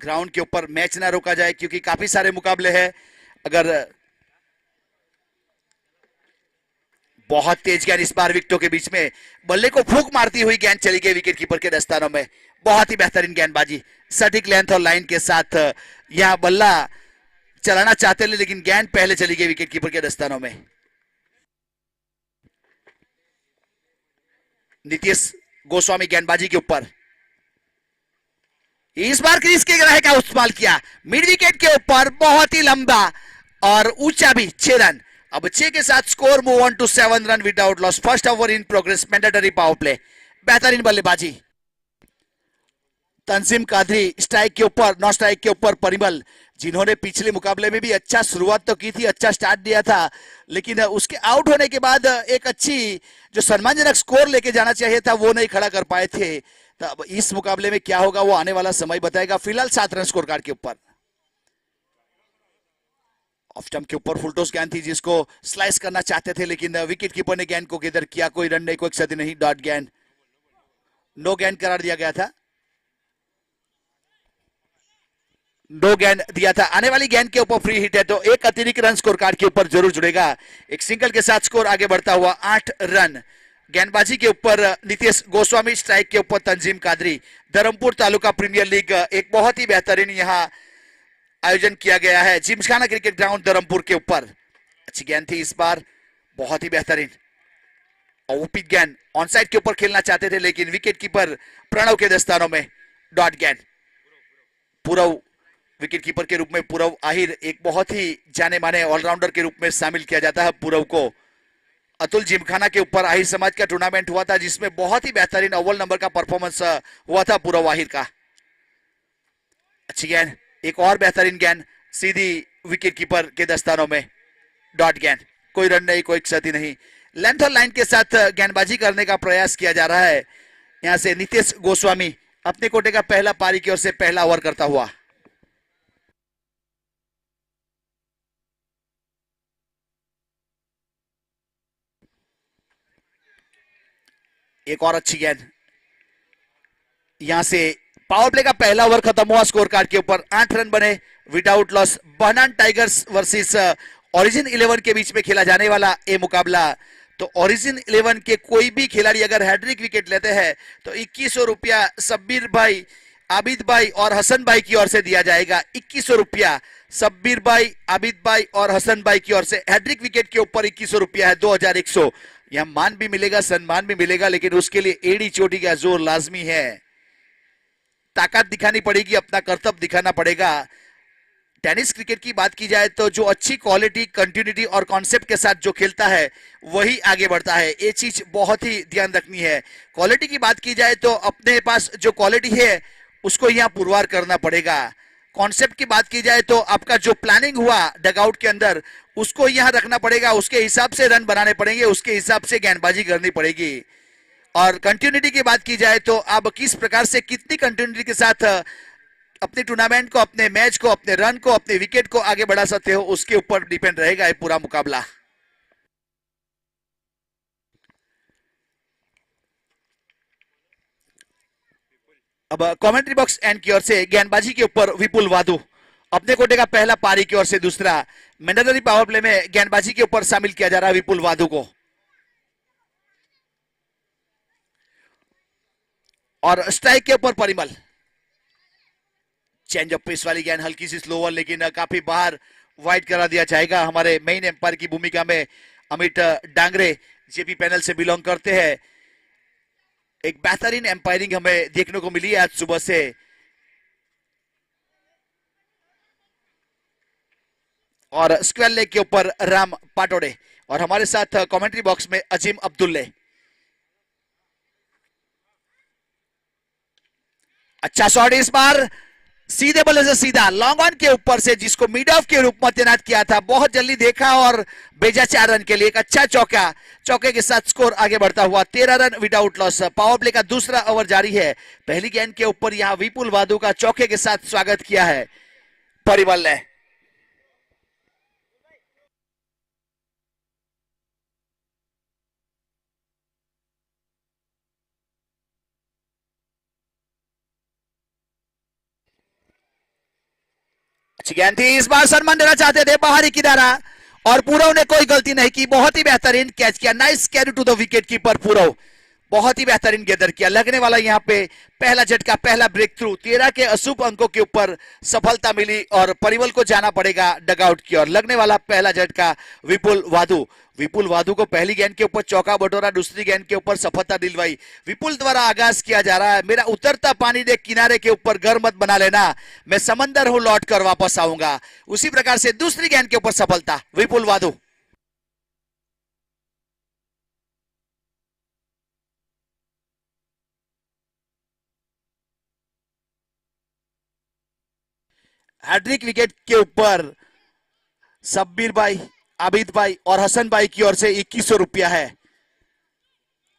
Ground के ऊपर match ना रोका जाए, क्योंकि काफी सारे मुकाबले हैं। अगर बहुत तेज गेंद इस बार विकेटों के बीच में, बल्ले को फूंक मारती हुई गेंद चली गई विकेट कीपर के दस्तानों में। बहुत ही बेहतरीन गेंदबाजी, सटीक लेंथ और लाइन के साथ यहां बल्ला चलाना चाहते थे, लेकिन गेंद पहले चली गई विकेट कीपर के दस्तानों में। नीतीश गोस्वामी गेंदबाजी के ऊपर, इस बार क्रीज के ग्राह का इस्तेमाल किया, मिड विकेट के ऊपर बहुत ही लंबा और ऊंचा भी 6 रन। अब 6 के साथ score move on to 7 run without loss. First over in progress, mandatory power play. बेहतरीन बल्लेबाजी, तंजीम कादरी स्ट्राइक के ऊपर, नॉन स्ट्राइक के ऊपर परिमल, जिन्होंने पिछले मुकाबले में भी अच्छा शुरुआत तो की थी, अच्छा स्टार्ट दिया था, लेकिन उसके आउट होने के बाद एक अच्छी जो सम्मानजनक स्कोर लेके जाना चाहिए था वो नहीं खड़ा कर पाए थे। तो अब इस मुकाबले में क्या होगा वो आने वाला समय बताएगा। फिलहाल 7 रन स्कोर कार्ड के ऊपर। ऑफ स्टंप के ऊपर फुलटॉस गेंद थी जिसको स्लाइस करना चाहते थे, लेकिन विकेट कीपर ने गेंद को किधर किया, कोई रन नहीं, कोई क्षति नहीं, डॉट गेंद, नो गेंद करार दिया गया था। दो गेंद दिया था, आने वाली गेंद के ऊपर फ्री हिट है तो एक अतिरिक्त रन स्कोर कार्ड के ऊपर जरूर जुड़ेगा। एक सिंगल के साथ स्कोर आगे बढ़ता हुआ 8 रन। गेंदबाजी के ऊपर नीतीश गोस्वामी, स्ट्राइक के ऊपर तंजीम कादरी। धर्मपुर तालुका प्रीमियर लीग एक बहुत ही बेहतरीन यहां आयोजन किया गया है, जिमखाना क्रिकेट ग्राउंड धर्मपुर के ऊपर। अच्छी गेंद थी इस बार, बहुत ही बेहतरीन। ओपी गेंद ऑन साइड के ऊपर खेलना चाहते थे, लेकिन विकेट कीपर प्रणव के दस्तानों में, डॉट गेंद। पूरव विकेट कीपर के रूप में पूरव आहिर, एक बहुत ही जाने माने ऑलराउंडर के रूप में शामिल किया जाता है पूरव को। अतुल जिमखाना के ऊपर आहिर समाज का टूर्नामेंट हुआ था जिसमें बहुत ही बेहतरीन अव्वल नंबर का परफॉर्मेंस हुआ था पूरव आहिर का। अच्छी गेंद, एक और बेहतरीन गेंद सीधी विकेट कीपर के दस्तानों में, डॉट गेंद, कोई रन नहीं, कोई क्षति नहीं। लेंथ और लाइन के साथ गेंदबाजी करने का प्रयास किया जा रहा है यहां से। नीतीश गोस्वामी अपने कोटे का पहला पारी की ओर से पहला ओवर करता हुआ। एक और अच्छी गेंद, यहां से पावर प्ले का पहला ओवर खत्म हुआ, स्कोर कार्ड के ऊपर 8 रन बने विदाउट लॉस। बनान टाइगर्स वर्सेस ओरिजिन 11 के बीच में खेला जाने वाला ये मुकाबला। तो ओरिजिन 11 के कोई भी खिलाड़ी अगर हैट्रिक विकेट लेते हैं तो 2100 रुपया सब्बीर भाई, आबिद भाई और हसन भाई की ओर से दिया जाएगा। 2100 रुपया सब्बीर भाई, आबिद भाई और हसन भाई की ओर से। हैट्रिक विकेट के ऊपर 2100 रुपया है, 2100। यह मान भी मिलेगा, सम्मान भी मिलेगा, लेकिन उसके लिए एड़ी चोटी का जोर लाजमी है। ताकत दिखानी पड़ेगी, अपना कर्तव्य दिखाना पड़ेगा। टेनिस क्रिकेट की बात की जाए तो जो अच्छी क्वालिटी, कंटिन्यूटी और कॉन्सेप्ट के साथ जो खेलता है वही आगे बढ़ता है, ये चीज बहुत ही ध्यान रखनी है। क्वालिटी की बात की जाए तो अपने पास जो क्वालिटी है उसको यहाँ पुरवार करना पड़ेगा। कॉन्सेप्ट की बात की जाए तो आपका जो प्लानिंग हुआ डगआउट के अंदर उसको यहाँ रखना पड़ेगा, उसके हिसाब से रन बनाने पड़ेंगे, उसके हिसाब से गेंदबाजी करनी पड़ेगी। और कंटिन्यूटी की बात की जाए तो आप किस प्रकार से कितनी कंटिन्यूटी के साथ अपने टूर्नामेंट को, अपने मैच को, अपने रन को, अपने विकेट को आगे बढ़ा सकते हो, उसके ऊपर डिपेंड रहेगा ये पूरा मुकाबला। अब कमेंट्री बॉक्स एंड की ओर से गेंदबाजी के ऊपर विपुल वादू अपने कोटे का पहला पारी की ओर से, दूसरा मैंडेटरी पावर प्ले में गेंदबाजी के ऊपर शामिल किया जा रहा है विपुल वादू को। और स्ट्राइक के ऊपर परिमल। चेंज ऑफ पेस वाली गेंद, हल्की सी स्लोवर, लेकिन काफी बाहर वाइड करा दिया जाएगा। हमारे मेन एम्पायर की भूमिका में अमित डांगरे जेपी पैनल से बिलोंग करते हैं। एक बेहतरीन एम्पायरिंग हमें देखने को मिली है आज सुबह से। और स्क्वायर लेग के ऊपर राम पाटोड़े और हमारे साथ कमेंट्री बॉक्स में अजीम अब्दुल्ले। अच्छा शॉट इस बार, सीधे बल्ले से सीधा लॉन्ग ऑन के ऊपर से, जिसको मिड ऑफ के रूप में तैनात किया था, बहुत जल्दी देखा और भेजा 4 रन के लिए। एक अच्छा चौका, चौके के साथ स्कोर आगे बढ़ता हुआ 13 run without loss. Power play का दूसरा ओवर जारी है। पहली गेंद के ऊपर यहां विपुल वादू का चौके के साथ स्वागत किया है परिमल ने। अच्छी गेंद थी, इस बार सलमान देना चाहते थे बाहरी किनारा और पूरव ने कोई गलती नहीं की, बहुत ही बेहतरीन कैच किया, nice carry to the wicket keeper Purav, बहुत ही बेहतरीन गेंदर किया, लगने वाला यहाँ पे पहला झटका, पहला ब्रेक थ्रू, 13 के अशुभ अंकों के ऊपर सफलता मिली और परिमल को जाना पड़ेगा डगआउट की ओर, लगने वाला पहला झटका विपुल वादू को पहली गेंद के ऊपर चौका बटोरा, दूसरी गेंद के ऊपर सफलता दिलवाई, विपुल द्वारा आगाज किया जा रहा है, मेरा उतरता पानी देख किनारे के ऊपर घर मत बना लेना, मैं समंदर हूं लौट कर वापस आऊंगा, उसी प्रकार से दूसरी गेंद के ऊपर सफलता विपुल वादू। हैट्रिक विकेट के ऊपर सब्बीर भाई, आबिद भाई और हसन भाई की ओर से 2100 रुपया है।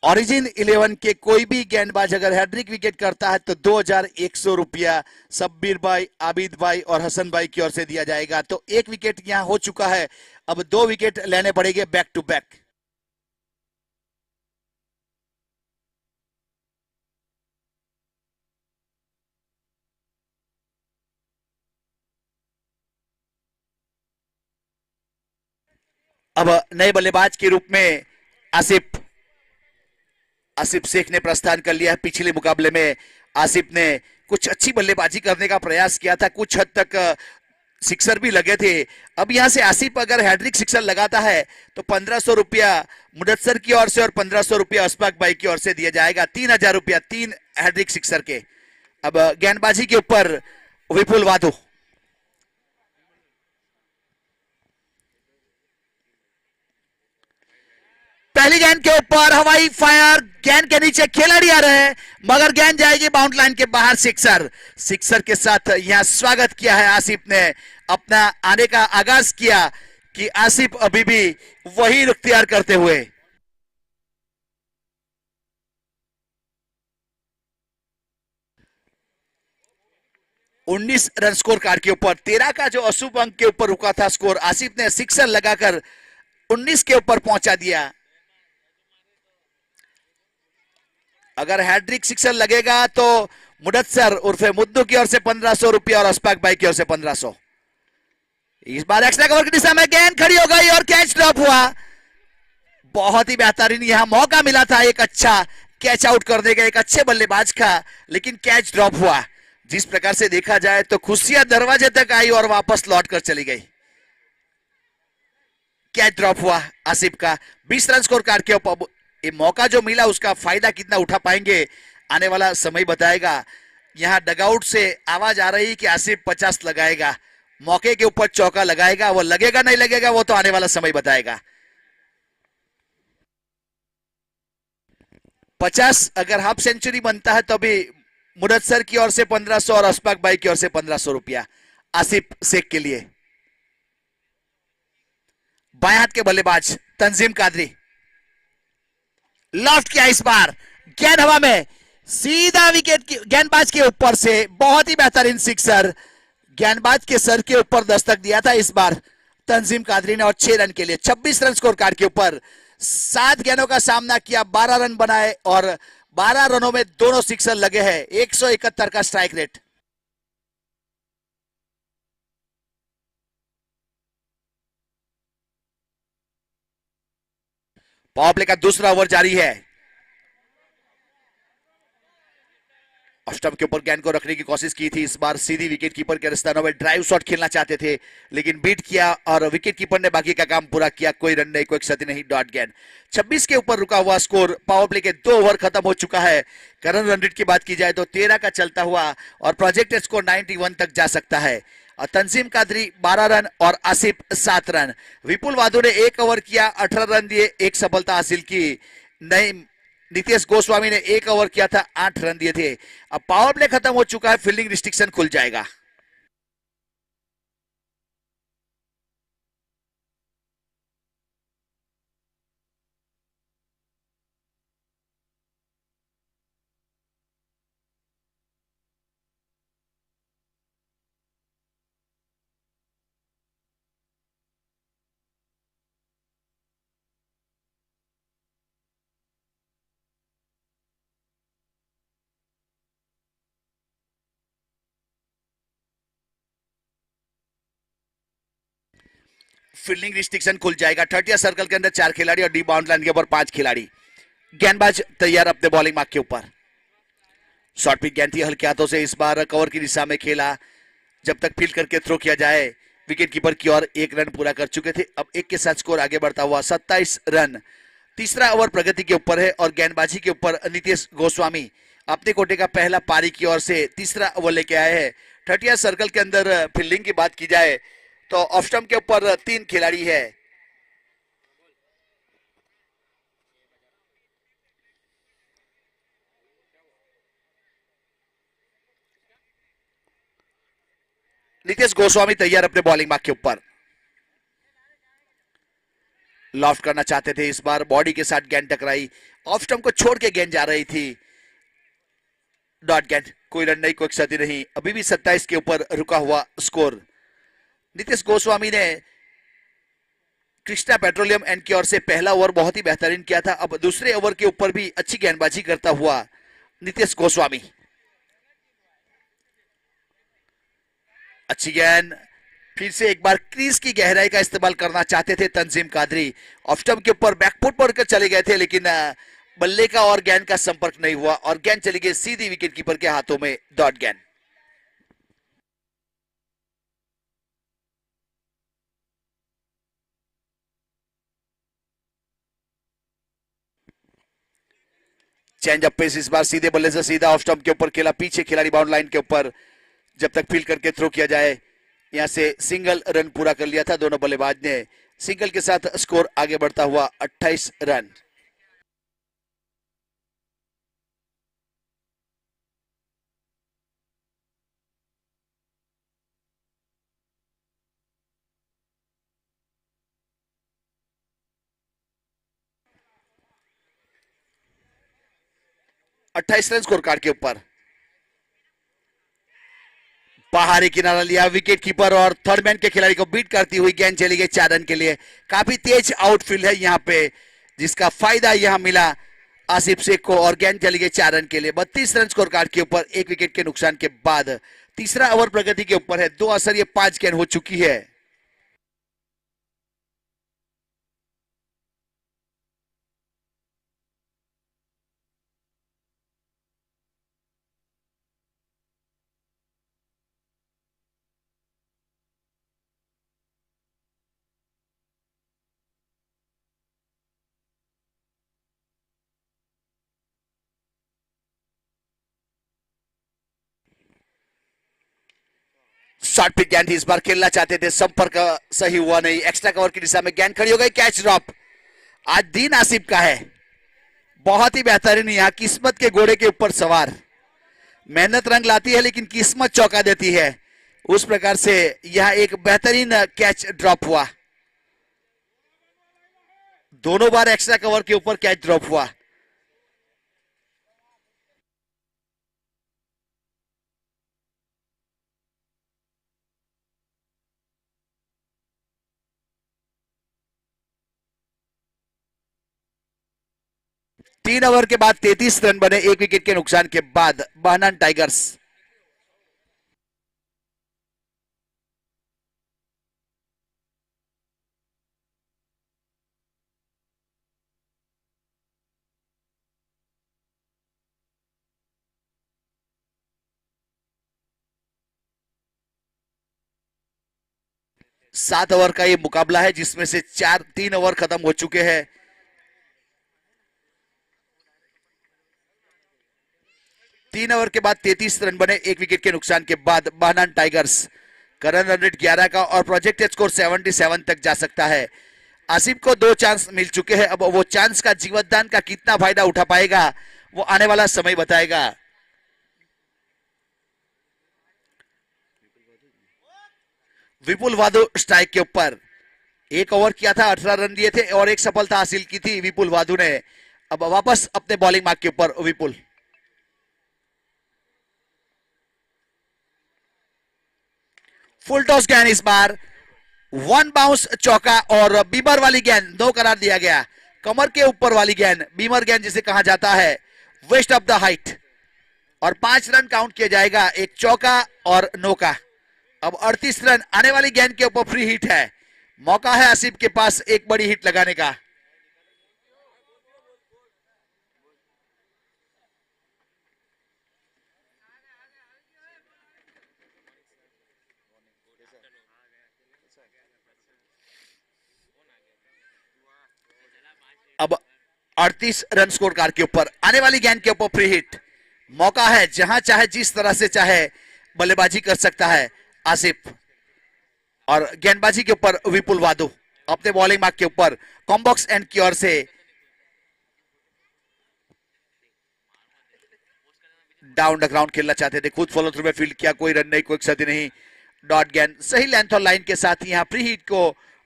ओरिजिन 11 के कोई भी गेंदबाज अगर हैट्रिक विकेट करता है तो 2100 रुपया सब्बीर भाई, आबिद भाई और हसन भाई की ओर से दिया जाएगा। तो एक विकेट यहां हो चुका है, अब 2 विकेट लेने पड़ेंगे बैक टू बैक। अब नए बल्लेबाज के रूप में आसिफ आसिफ शेख ने प्रस्थान कर लिया है। पिछले मुकाबले में आसिफ ने कुछ अच्छी बल्लेबाजी करने का प्रयास किया था, कुछ हद तक सिक्सर भी लगे थे। अब यहां से आसिफ अगर हैट्रिक सिक्सर लगाता है तो 1500 रुपया मुदस्सर की ओर से और 1500 रुपया अशफाक भाई की ओर से दिया जाएगा, 3000 रुपया 3 हैट्रिक सिक्सर के। अब गेंदबाजी के ऊपर विपुल वादू, पहली गेंद के ऊपर हवाई फायर, गेंद के नीचे खिलाड़ी आ रहे हैं मगर गेंद जाएगी बाउंड लाइन के बाहर। सिक्सर के साथ यहां स्वागत किया है आसिफ ने, अपना आने का आगाज किया कि आसिफ अभी भी वही इख्तियार करते हुए। उन्नीस रन स्कोर कार्ड के ऊपर 13 का जो अशुभ अंक के ऊपर रुका था स्कोर, आसिफ ने सिक्सर लगाकर 19 के ऊपर पहुंचा दिया। अगर हैट्रिक सिक्सर लगेगा तो मुदस्सर उर्फे मुद्दू की ओर से 1500 रुपया और अशफाक भाई की ओर से 1500। इस बार एक्स्ट्रा कवर की दिशा में गेंद खड़ी हो गई और कैच ड्रॉप हुआ, बहुत ही बेहतरीन यहां मौका मिला था एक अच्छा कैच आउट करने का एक अच्छे बल्लेबाज का, लेकिन कैच ड्रॉप हुआ। जिस प्रकार से देखा जाए तो खुशियां दरवाजे तक आई और वापस लौट कर चली गई। कैच ड्रॉप हुआ आसिफ का, 20 रन स्कोर कार्ड के ऊपर। ये मौका जो मिला उसका फायदा कितना उठा पाएंगे आने वाला समय बताएगा। यहां डगआउट से आवाज आ रही कि आसिफ 50 लगाएगा, मौके के ऊपर चौका लगाएगा, वो लगेगा नहीं लगेगा वो तो आने वाला समय बताएगा। 50 अगर हाफ सेंचुरी बनता है तो भी मुदस्सर की ओर से 1500 और अशफाक भाई की ओर से 1500 रुपया आसिफ शेख के लिए। बाएं हाथ के बल्लेबाज तंजीम कादरी, लॉफ्ट किया इस बार, गेंद हवा में सीधा विकेट की गेंदबाज के ऊपर से, बहुत ही बेहतरीन सिक्सर, गेंदबाज के सर के ऊपर दस्तक दिया था इस बार तंजीम कादरी ने और 6 रन के लिए 26 रन स्कोर कार्ड के ऊपर 7 गेंदों का सामना किया, 12 रन बनाए और 12 रनों में दोनों सिक्सर लगे हैं, 171 का स्ट्राइक रेट। पावर प्ले का दूसरा ओवर जारी है। स्टंप के ऊपर गेंद को रखने की कोशिश की थी, इस बार सीधी विकेट कीपर के स्थानों में ड्राइव शॉट खेलना चाहते थे लेकिन बीट किया और विकेट कीपर ने बाकी का काम पूरा किया, कोई रन नहीं, कोई क्षति नहीं, डॉट गेंद। 26 के ऊपर रुका हुआ स्कोर, पावर प्ले के 2 ओवर खत्म हो चुका है। करंट रन रेट की बात की जाए तो 13 का चलता हुआ और प्रोजेक्टेड स्कोर 91 तक जा सकता है। तंजीम कादरी 12 रन और आसिफ 7 रन। विपुल वादू ने 1 ओवर किया, 18 रन दिए, 1 सफलता हासिल की। नई नितेश गोस्वामी ने 1 ओवर किया था, 8 रन दिए थे। अब पावर प्ले खत्म हो चुका है, फील्डिंग रिस्ट्रिक्शन खुल जाएगा। फील्डिंग रिस्ट्रिक्शन खुल जाएगा। 30 सर्कल के अंदर 4 खिलाड़ी और डी बाउंड लाइन के ऊपर 5 खिलाड़ी। गेंदबाज तैयार अपने बॉलिंग मार्क के ऊपर। शॉर्ट पिच गेंद थी, हल्के हाथों से इस बार कवर की दिशा में खेला। जब तक फील्ड करके थ्रो किया जाए। विकेट कीपर की ओर 1 रन पूरा कर चुके थे। अब 1 के साथ स्कोर आगे बढ़ता हुआ 27 रन। तीसरा ओवर प्रगति के ऊपर है और गेंदबाजी के ऊपर नीतीश गोस्वामी अपने कोटे का पहला पारी की ओर से तीसरा ओवर लेके आए हैं। 30 सर्कल के अंदर फील्डिंग की बात की जाए तो ऑफ स्टंप के ऊपर 3 खिलाड़ी है। नीतीश गोस्वामी तैयार अपने बॉलिंग मार्क के ऊपर। लॉफ्ट करना चाहते थे, इस बार बॉडी के साथ गेंद टकराई। ऑफ स्टंप को छोड़ के गेंद जा रही थी। डॉट गेंद, कोई रन नहीं, कोई क्षति नहीं। अभी भी 27 के ऊपर रुका हुआ स्कोर। नीतीश गोस्वामी ने कृष्णा पेट्रोलियम एंड की ओर से पहला ओवर बहुत ही बेहतरीन किया था। अब दूसरे ओवर के ऊपर भी अच्छी गेंदबाजी करता हुआ नीतीश गोस्वामी। अच्छी गेंद, फिर से एक बार क्रीज की गहराई का इस्तेमाल करना चाहते थे तंजीम कादरी। ऑफ स्टंप के ऊपर बैकफुट पर चले गए थे, लेकिन बल्ले का और गेंद का संपर्क नहीं हुआ और गेंद चली गई सीधी विकेट कीपर के हाथों में। डॉट गेंद। चेंज अप पेस इस बार सीधे बल्ले से सीधा ऑफ स्टंप के ऊपर खेला। पीछे खिलाड़ी बाउंड लाइन के ऊपर। जब तक फील्ड करके थ्रो किया जाए। यहां से सिंगल रन पूरा कर लिया था दोनों बल्लेबाज ने। सिंगल के साथ स्कोर आगे बढ़ता हुआ 28 रन। अट्ठाईस रन स्कोर कार्ड के ऊपर। बाहरी किनारा लिया विकेट कीपर और थर्ड मैन के खिलाड़ी को बीट करती हुई गेंद चली गई 4 रन के लिए। काफी तेज आउटफील्ड है यहाँ पे, जिसका फायदा यहाँ मिला आसिफ शेख को और गेंद चली गई 4 रन के लिए। 32 रन स्कोर कार्ड के ऊपर 1 विकेट के नुकसान के बाद। तीसरा ओवर प्रगति के ऊपर है। 2 असर ये 5 गेंद हो चुकी है। शॉर्ट पिच गेंद इस बार खेलना चाहते थे, संपर्क सही हुआ नहीं। एक्स्ट्रा कवर की दिशा में गेंद खड़ी हो गई। Catch drop. आज दिन आसिफ का है, बहुत ही बेहतरीन। यहाँ किस्मत के घोड़े के ऊपर सवार। मेहनत रंग लाती है लेकिन किस्मत चौंका देती है। उस प्रकार से यह एक बेहतरीन कैच ड्रॉप हुआ। दोनों बार एक्स्ट्रा कवर के ऊपर कैच ड्रॉप हुआ। तीन ओवर के बाद 33 रन बने 1 विकेट के नुकसान के बाद। बहनान टाइगर्स। सात ओवर का ये मुकाबला है, जिसमें से 3 ओवर खत्म हो चुके हैं। तीन ओवर के बाद 33 रन बने 1 विकेट के नुकसान के बाद। बहनान टाइगर्स करंट रन रेट 11 का और प्रोजेक्टेड स्कोर 77 तक जा सकता है। आसिफ को 2 चांस मिल चुके हैं। अब वो चांस का जीवनदान का कितना फायदा उठा पाएगा वो आने वाला समय बताएगा। विपुल वाधु स्ट्राइक के ऊपर। 1 ओवर किया था, 18 रन दिए थे और 1 सफलता हासिल की थी विपुल वाधु ने। अब वापस अपने बॉलिंग मार्क के ऊपर विपुल। फुल टॉस गेंद इस बार 1 बाउंस चौका और बीमर वाली गेंद 2 करार दिया गया। कमर के ऊपर वाली गेंद, बीमर गेंद जिसे कहा जाता है, वेस्ट ऑफ द हाइट। और 5 रन काउंट किया जाएगा, 1 चौका और 9 का। अब 38 रन। आने वाली गेंद के ऊपर फ्री हिट है। मौका है आसिफ के पास एक बड़ी हिट लगाने का। अब 38 रन स्कोर कार्ड के ऊपर, आने वाली गेंद के ऊपर फ्री हिट, मौका है जहां चाहे जिस तरह से चाहे बल्लेबाजी कर सकता है आसिफ। और गेंदबाजी के ऊपर विपुल वादू अपने बॉलिंग मार्क के ऊपर कॉम्बॉक्स एंड की ओर से डाउन द ग्राउंड खेलना चाहते थे, खुद फॉलो थ्रू में फील्ड किया, कोई रन नहीं, कोई क्षति नहीं, डॉट गेंद सही लेंथ और लाइन के साथ यहां प्री हिट को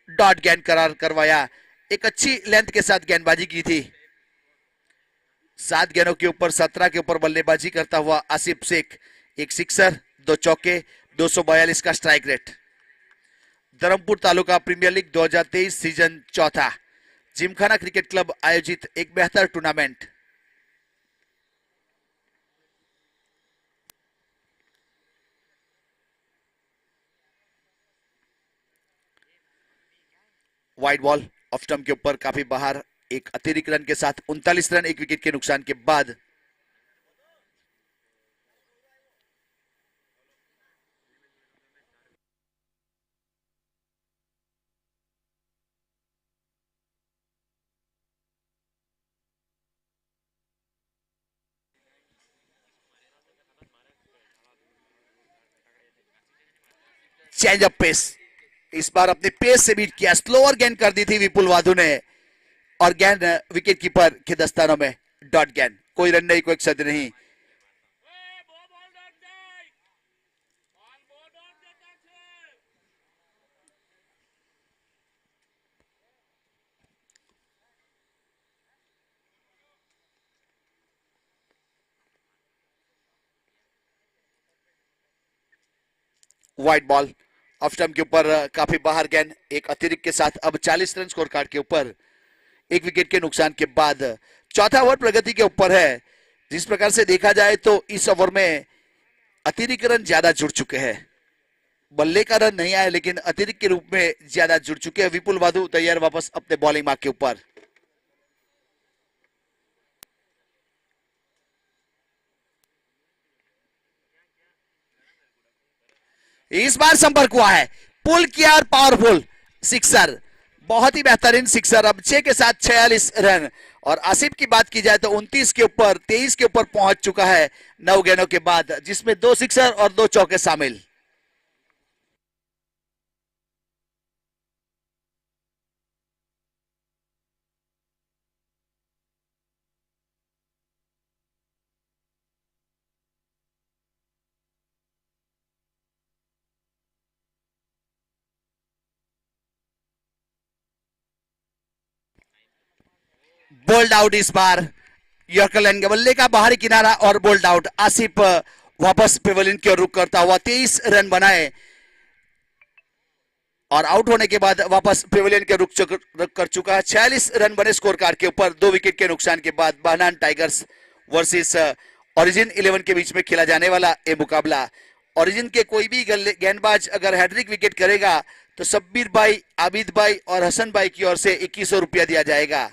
डॉट गेंद करार करवाया। एक अच्छी लेंथ के साथ गेंदबाजी की थी। 7 गेंदों के ऊपर 17 के ऊपर बल्लेबाजी करता हुआ आसिफ शेख, एक सिक्सर, 2 चौके, 242 का strike rate. Dharampur taluka premier league 2023 season चौथा, जिमखाना क्रिकेट क्लब आयोजित एक बेहतर tournament. Wide ball off stump के ऊपर काफी बाहर, एक अतिरिक्त रन के साथ 39 रन एक विकेट के नुकसान के बाद। चेंज अप पेस, इस बार अपने पेस से बीट किया, स्लोअर गेंद कर दी थी विपुल वाधु ने और गेंद विकेट कीपर के दस्तानों में, डॉट गेंद, कोई रन नहीं, कोई क्षति नहीं। वाइड बॉल ऑफ स्टंप के ऊपर काफी बाहर गेंद, एक अतिरिक्त के साथ अब 40 रन स्कोर कार्ड के ऊपर एक विकेट के नुकसान के बाद। चौथा ओवर प्रगति के ऊपर है। जिस प्रकार से देखा जाए तो इस ओवर में अतिरिक्त रन ज्यादा जुड़ चुके हैं, बल्ले का रन नहीं आया लेकिन अतिरिक्त के रूप में ज्यादा जुड़ चुके हैं। विपुल वाधु तैयार वापस अपने बॉलिंग मार्क के ऊपर। इस बार संपर्क हुआ है, पुल किया और पावरफुल सिक्सर, बहुत ही बेहतरीन सिक्सर। अब 6 के साथ 46 रन। और आसिफ की बात की जाए तो 29 के ऊपर 23 के ऊपर पहुंच चुका है 9 गेंदों के बाद, जिसमें 2 सिक्सर और 2 चौके शामिल। बोल्ड आउट इस बार, यॉर्कर लाइन के बल्ले का बाहरी किनारा और बोल्ड आउट। आसिफ वापस पेवेलियन की ओर रुख करता हुआ 23 रन बनाए और आउट होने के बाद वापस पेवेलियन के रुख कर चुका है। 46 रन बने स्कोर कार्ड के ऊपर 2 विकेट के नुकसान के बाद। बाहनान टाइगर्स वर्सेस ओरिजिन 11 के बीच में खेला जाने वाला ये मुकाबला। ओरिजिन के कोई भी गेंदबाज अगर हैट्रिक विकेट करेगा तो शब्बीर भाई, आबिद भाई और हसन भाई की ओर से 2100 रुपया दिया जाएगा।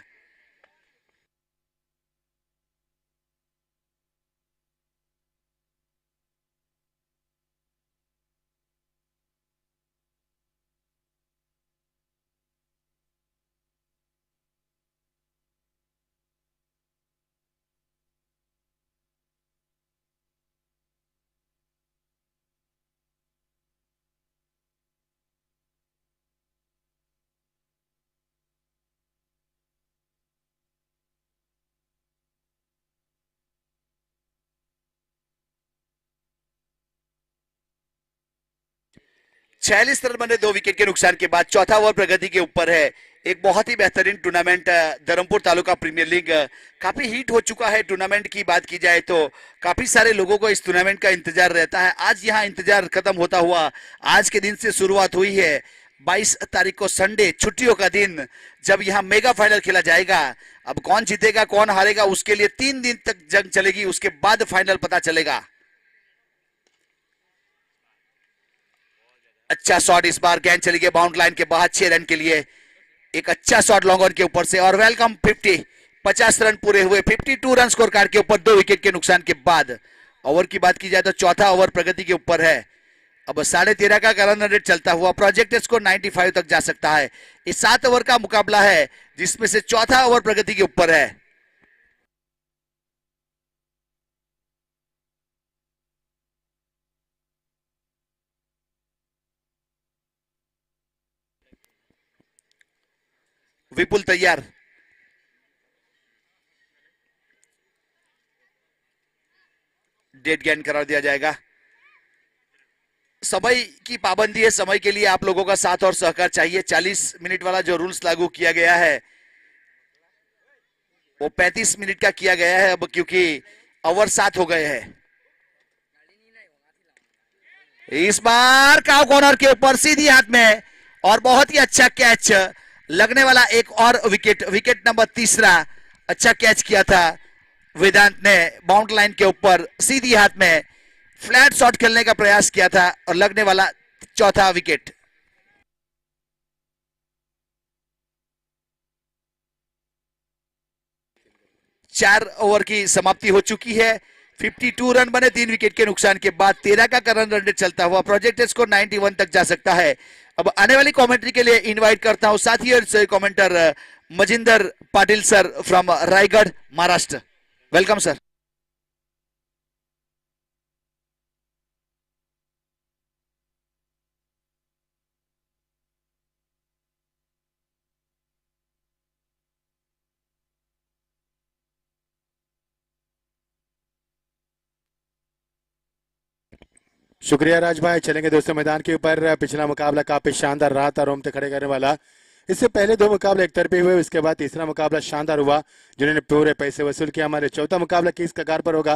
छियालीस रन बने 2 विकेट के नुकसान के बाद। चौथा ओवर प्रगति के ऊपर है। एक बहुत ही बेहतरीन tournament Dharampur taluka premier league काफी हिट हो चुका है। टूर्नामेंट की बात की जाए तो काफी सारे लोगों को इस टूर्नामेंट का इंतजार रहता है। आज यहाँ इंतजार खत्म होता हुआ आज के दिन से शुरुआत हुई है। 22 तारीख को संडे, छुट्टियों का दिन, जब यहाँ मेगा फाइनल खेला जाएगा। अब कौन जीतेगा कौन हारेगा उसके लिए 3 दिन तक जंग चलेगी, उसके बाद फाइनल पता चलेगा। अच्छा शॉट इस बार, गेंद चली गई बाउंड लाइन के बाहर 6 रन के लिए। एक अच्छा शॉट लॉन्ग ऑन के ऊपर से और वेलकम 50 रन पूरे हुए 52 रन स्कोर कार्ड के ऊपर 2 विकेट के नुकसान के बाद। ओवर की बात की जाए तो चौथा ओवर प्रगति के ऊपर है। अब 13.5 का रन रेट चलता हुआ प्रोजेक्ट स्कोर 95 तक जा सकता है। इस 7 ओवर का मुकाबला है जिसमें से चौथा ओवर प्रगति के ऊपर है। विपुल तैयार, डेड गेंद करार दिया जाएगा। समय की पाबंदी है, समय के लिए आप लोगों का साथ और सहकार चाहिए। 40 मिनट वाला जो रूल्स लागू किया गया है वो 35 मिनट का किया गया है अब, क्योंकि ओवर 7 हो गए हैं। इस बार काउ कॉर्नर के ऊपर सीधी हाथ में और बहुत ही अच्छा कैच लगने वाला। एक और विकेट, विकेट नंबर 3 अच्छा कैच किया था वेदांत ने बाउंड लाइन के ऊपर सीधी हाथ में फ्लैट शॉट खेलने का प्रयास किया था और लगने वाला चौथा विकेट। चार ओवर की समाप्ति हो चुकी है। 52 रन बने 3 विकेट के नुकसान के बाद। 13 का रन रेट चलता हुआ प्रोजेक्ट स्कोर 91 तक जा सकता है। अब आने वाली कमेंट्री के लिए इनवाइट करता हूं साथी और commenter Majinder Patil sir from Raigarh Maharashtra. Welcome sir. शुक्रिया राज भाई। चलेंगे दोस्तों मैदान के ऊपर। पिछला मुकाबला काफी शानदार रहा था, रोमते खड़े करने वाला। इससे पहले 2 मुकाबले एक तरफे हुए, उसके बाद तीसरा मुकाबला शानदार हुआ जिन्होंने पूरे पैसे वसूल किया। हमारे चौथा मुकाबला किस कगार पर होगा,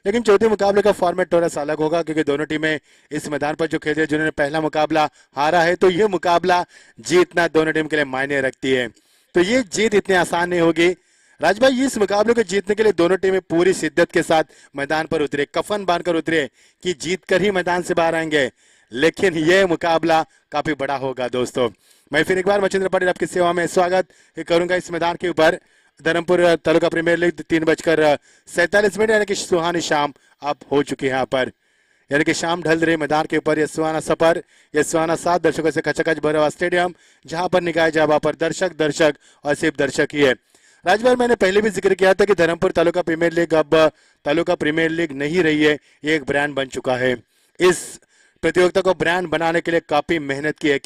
लेकिन चौथे मुकाबले का फॉर्मेट थोड़ा सा अलग होगा क्योंकि दोनों टीमें इस मैदान पर जो खेल रही है, जिन्होंने पहला मुकाबला हारा है, तो ये मुकाबला जीतना दोनों टीम के लिए मायने रखती है। तो ये जीत इतनी आसान नहीं होगी। राज भाई, इस मुकाबले को जीतने के लिए दोनों टीमें पूरी शिद्दत के साथ मैदान पर उतरे, कफन बांधकर उतरे कि जीत कर ही मैदान से बाहर आएंगे। लेकिन यह मुकाबला काफी बड़ा होगा दोस्तों। मैं फिर एक बार मचिंद्र पाटिल आपकी सेवा में स्वागत करूंगा इस मैदान के ऊपर। धर्मपुर तालुका प्रीमियर लीग 3:47 यानी कि सुहानी शाम अब हो चुकी है यहाँ पर, यानी कि शाम ढल रही मैदान के ऊपर। यह सुहाना सफर, यह सुहाना 7 दर्शकों से खचाखच भरा हुआ स्टेडियम, जहां पर निगाह जगह पर दर्शक और सिर्फ दर्शक ही है। राजभर, मैंने पहले भी जिक्र किया था कि धर्मपुर तालुका प्रीमियर लीग अब तालुका प्रीमियर लीग नहीं रही है, ये एक ब्रांड बन चुका है। इस प्रतियोगिता को ब्रांड बनाने के लिए काफी मेहनत की है।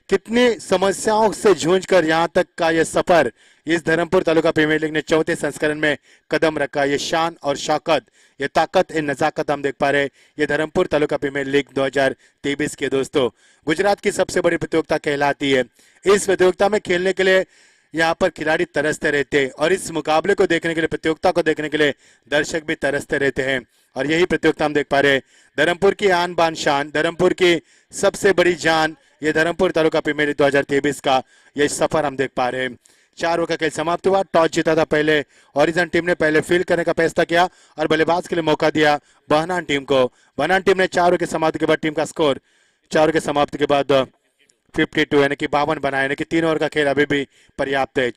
कितनी समस्याओं से जूझकर यहाँ तक का ये सफर इस धर्मपुर तालुका प्रीमियर लीग ने चौथे संस्करण में कदम रखा। ये शान और शौकत, ये ताकत, ये नजाकत हम देख पा रहे हैं। ये धर्मपुर तालुका प्रीमियर लीग 2023 के दोस्तों गुजरात की सबसे बड़ी प्रतियोगिता कहलाती है। इस प्रतियोगिता में खेलने के लिए यहाँ पर खिलाड़ी तरसते रहते हैं और इस मुकाबले को देखने के लिए, प्रतियोगिता को देखने के लिए दर्शक भी तरसते रहते हैं। और यही प्रतियोगिता हम देख पा रहे हैं। धर्मपुर की आन बान शान, धर्मपुर की सबसे बड़ी जान, ये धर्मपुर तालुका प्रीमियर लीग 2023 का ये सफर हम देख पा रहे हैं। 4 ओवर का खेल समाप्त हुआ। टॉस जीता था पहले ओरिजिन टीम ने, पहले फील्ड करने का फैसला किया और बल्लेबाज के लिए मौका दिया बहनान टीम को। बहनान टीम ने 4 ओवर की समाप्ति के बाद टीम का स्कोर 4 ओवर की समाप्ति के बाद 52 यानी कि 52 बनाया, यानी कि 3 ओवर का खेल अभी भी पर्याप्त है।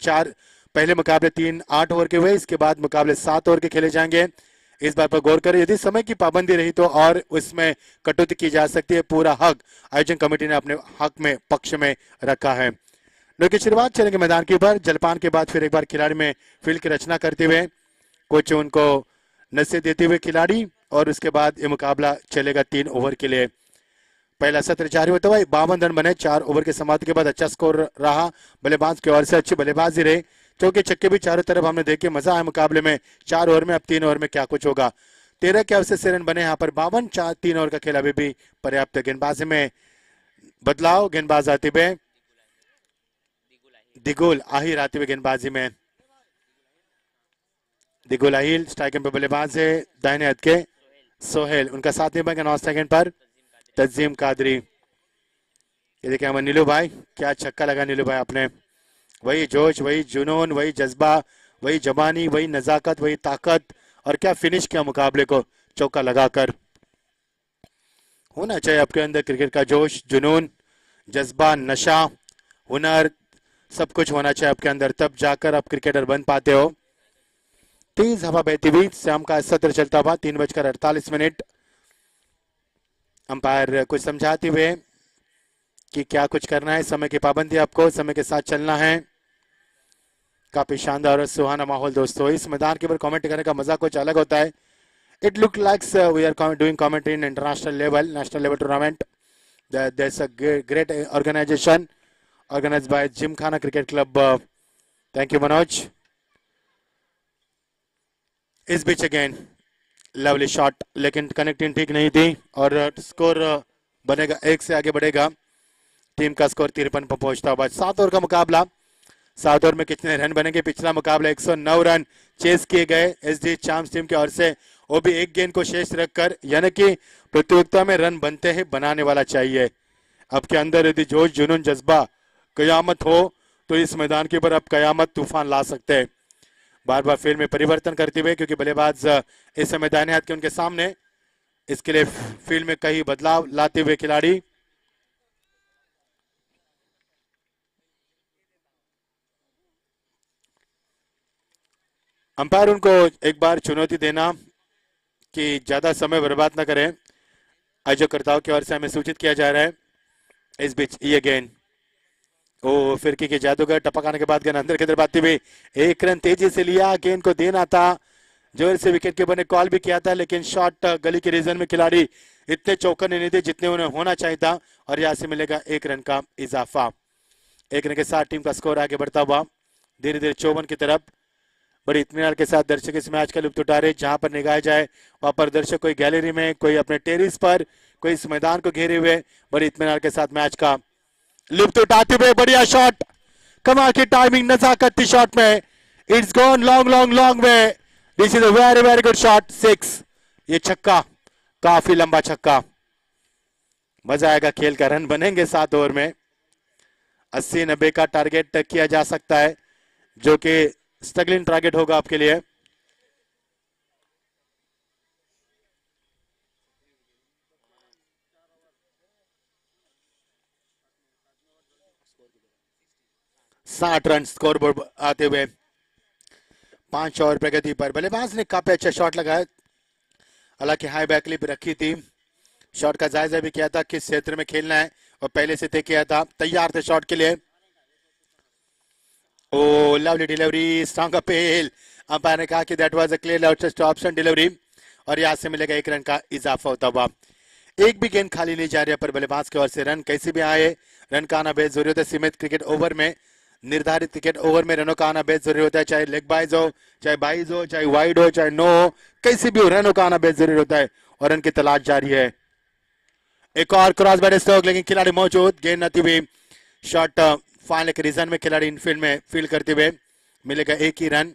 पहले मुकाबले 8 ओवर के हुए, इसके बाद मुकाबले 7 ओवर के खेले जाएंगे। इस बात पर गौर करें, यदि समय की पाबंदी रही तो और उसमें कटौती की जा सकती है। पूरा हक आयोजन कमेटी ने अपने हक में पक्ष में रखा है। की शुरुआत चलेंगे मैदान के ऊपर। जलपान के बाद फिर एक बार खिलाड़ी में फील्ड की रचना करते हुए कोच उनको नसीहत देते हुए खिलाड़ी, और उसके बाद ये मुकाबला चलेगा 3 ओवर के लिए। पहला सत्र जारी होता हुआ 52 रन बने 4 ओवर के समाप्ति के बाद। अच्छा स्कोर रहा बल्लेबाज की ओर से, अच्छी बल्लेबाजी रही, क्योंकि छक्के भी चारों तरफ हमने देखे। मजा आया मुकाबले में। 4 ओवर में, अब 3 ओवर में क्या कुछ होगा। 13 के अवसर से रन बने यहाँ पर। 52 3 ओवर का खेल अभी भी पर्याप्त है। गेंदबाजी में बदलाव, गेंदबाज आते हुए दिगुल आहिर आते हुए गेंदबाजी में। दिगुल आहिर स्ट्राइकिंग पे बल्लेबाज है। दाहिने हाथ के सोहेल उनका साथ निभाएंगे 9 सेकंड पर। तजीम कादरी, ये देखिए हमारे नीलू भाई, क्या छक्का लगा नीलू भाई आपने। वही जोश, वही जुनून, वही जज्बा, वही जवानी, वही नजाकत, वही ताकत, और क्या फिनिश किया मुकाबले को चौका लगाकर। होना चाहिए आपके अंदर क्रिकेट का जोश, जुनून, जज्बा, नशा, हुनर, सब कुछ होना चाहिए आपके अंदर, तब जाकर आप क्रिकेटर बन पाते हो। तेज हवा बहती हुई, शाम का सत्र चलता हुआ, 3:48 अंपायर कुछ समझाते हुए कि क्या कुछ करना है, समय की पाबंदी, आपको समय के साथ चलना है। काफी शानदार और सुहाना माहौल दोस्तों, इस मैदान के ऊपर कमेंट करने का मजा कुछ अलग होता है। It looks likes we are doing commentary in international level, national level tournament. there's a great organization organized by Gymkhana Cricket Club. Thank you Manoj. इस बीच अगेन लवली शॉट, लेकिन कनेक्टिंग ठीक नहीं थी और स्कोर बनेगा, एक से आगे बढ़ेगा। टीम का स्कोर 53 पर पहुंचता हुआ। 7 ओवर का मुकाबला, 7 ओवर में कितने रन बनेंगे? पिछला मुकाबला 109 रन चेस किए गए एसडी चाम्स टीम की ओर से, वो भी एक गेंद को शेष रखकर, यानी कि प्रतियोगिता में रन बनते ही बनाने वाला चाहिए। आपके अंदर यदि जोश, जुनून, जज्बा, कयामत हो तो इस मैदान के ऊपर आप कयामत तूफान ला सकते हैं। बार बार फील्ड में परिवर्तन करते हुए, क्योंकि बल्लेबाज इस समय दाहिने हाथ के उनके सामने, इसके लिए फील्ड में कई बदलाव लाते हुए खिलाड़ी। अंपायर उनको एक बार चुनौती देना कि ज्यादा समय बर्बाद न करें, आयोजकर्ताओं की ओर से हमें सूचित किया जा रहा है। इस बीच ये गेंद, ओ फिरकी के जादूगर, टपक आने के बाद गेंद अंदर की तरफ आती हुई, एक रन तेजी से लिया, गेंद को देना था, जोर से विकेट कीपर ने कॉल भी किया था, लेकिन शॉट गली के रीजन में खिलाड़ी इतने चौकन्ने नहीं थे जितने उन्हें होना चाहिए था, और यहाँ से मिलेगा 1 रन का इजाफा। 1 रन के साथ टीम का स्कोर आगे बढ़ता हुआ धीरे धीरे 54 की तरफ। बड़ी इत्मीनान के साथ दर्शक इस मैच का लुत्फ उठा रहे, जहां पर निगाह जाए वहां पर दर्शक, कोई गैलरी में, कोई अपने टेरिस पर, कोई इस मैदान को घेरे हुए बड़ी इत्मीनान के साथ मैच का लुत्फ उठाते हुए। बढ़िया शॉट, कमाल की टाइमिंग, नजाकत थी शॉट में, it's gone long long long way, this is a very very good shot, 6। ये छक्का, काफी लंबा छक्का, मजा आएगा खेल का। रन बनेंगे 7 ओवर में, 80-90 का टारगेट किया जा सकता है, जो कि स्ट्रगलिंग टारगेट होगा आपके लिए। साठ रन स्कोर बोर्ड आते हुए 5 ओवर प्रगति पर। बल्लेबाज ने काफी अच्छा शॉट लगाया, हालांकि हाई बैकलिप रखी थी, शॉट का जायजा भी किया था किस क्षेत्र में खेलना है, और पहले से तय किया था, तैयार थे शॉट के लिए। Oh lovely delivery, strong appeal, umpire ने कहा कि that was a clear loudest option delivery, और यहां से मिलेगा 1 रन का इजाफा होता हुआ। एक भी गेंद खाली नहीं जा रही है पर बल्लेबाज की ओर से, रन कैसे भी आए, रन का आना बेहद जरूरी होता है। सीमित क्रिकेट ओवर में, निर्धारित क्रिकेट ओवर में रनों का आना बेहद जरूरी होता है, चाहे लेग बाइज हो, चाहे बाइज हो, चाहे वाइड हो, चाहे नो हो, कैसे भी हो, रनों का आना बेहद जरूरी होता है, और रन की तलाश जारी है। एक और क्रॉस बैट स्ट्रोक, लेकिन खिलाड़ी मौजूद, गेंद आती हुई, शॉट फाइनल के रीजन में खिलाड़ी इनफील्ड में फील्ड करते हुए, मिलेगा 1 ही रन।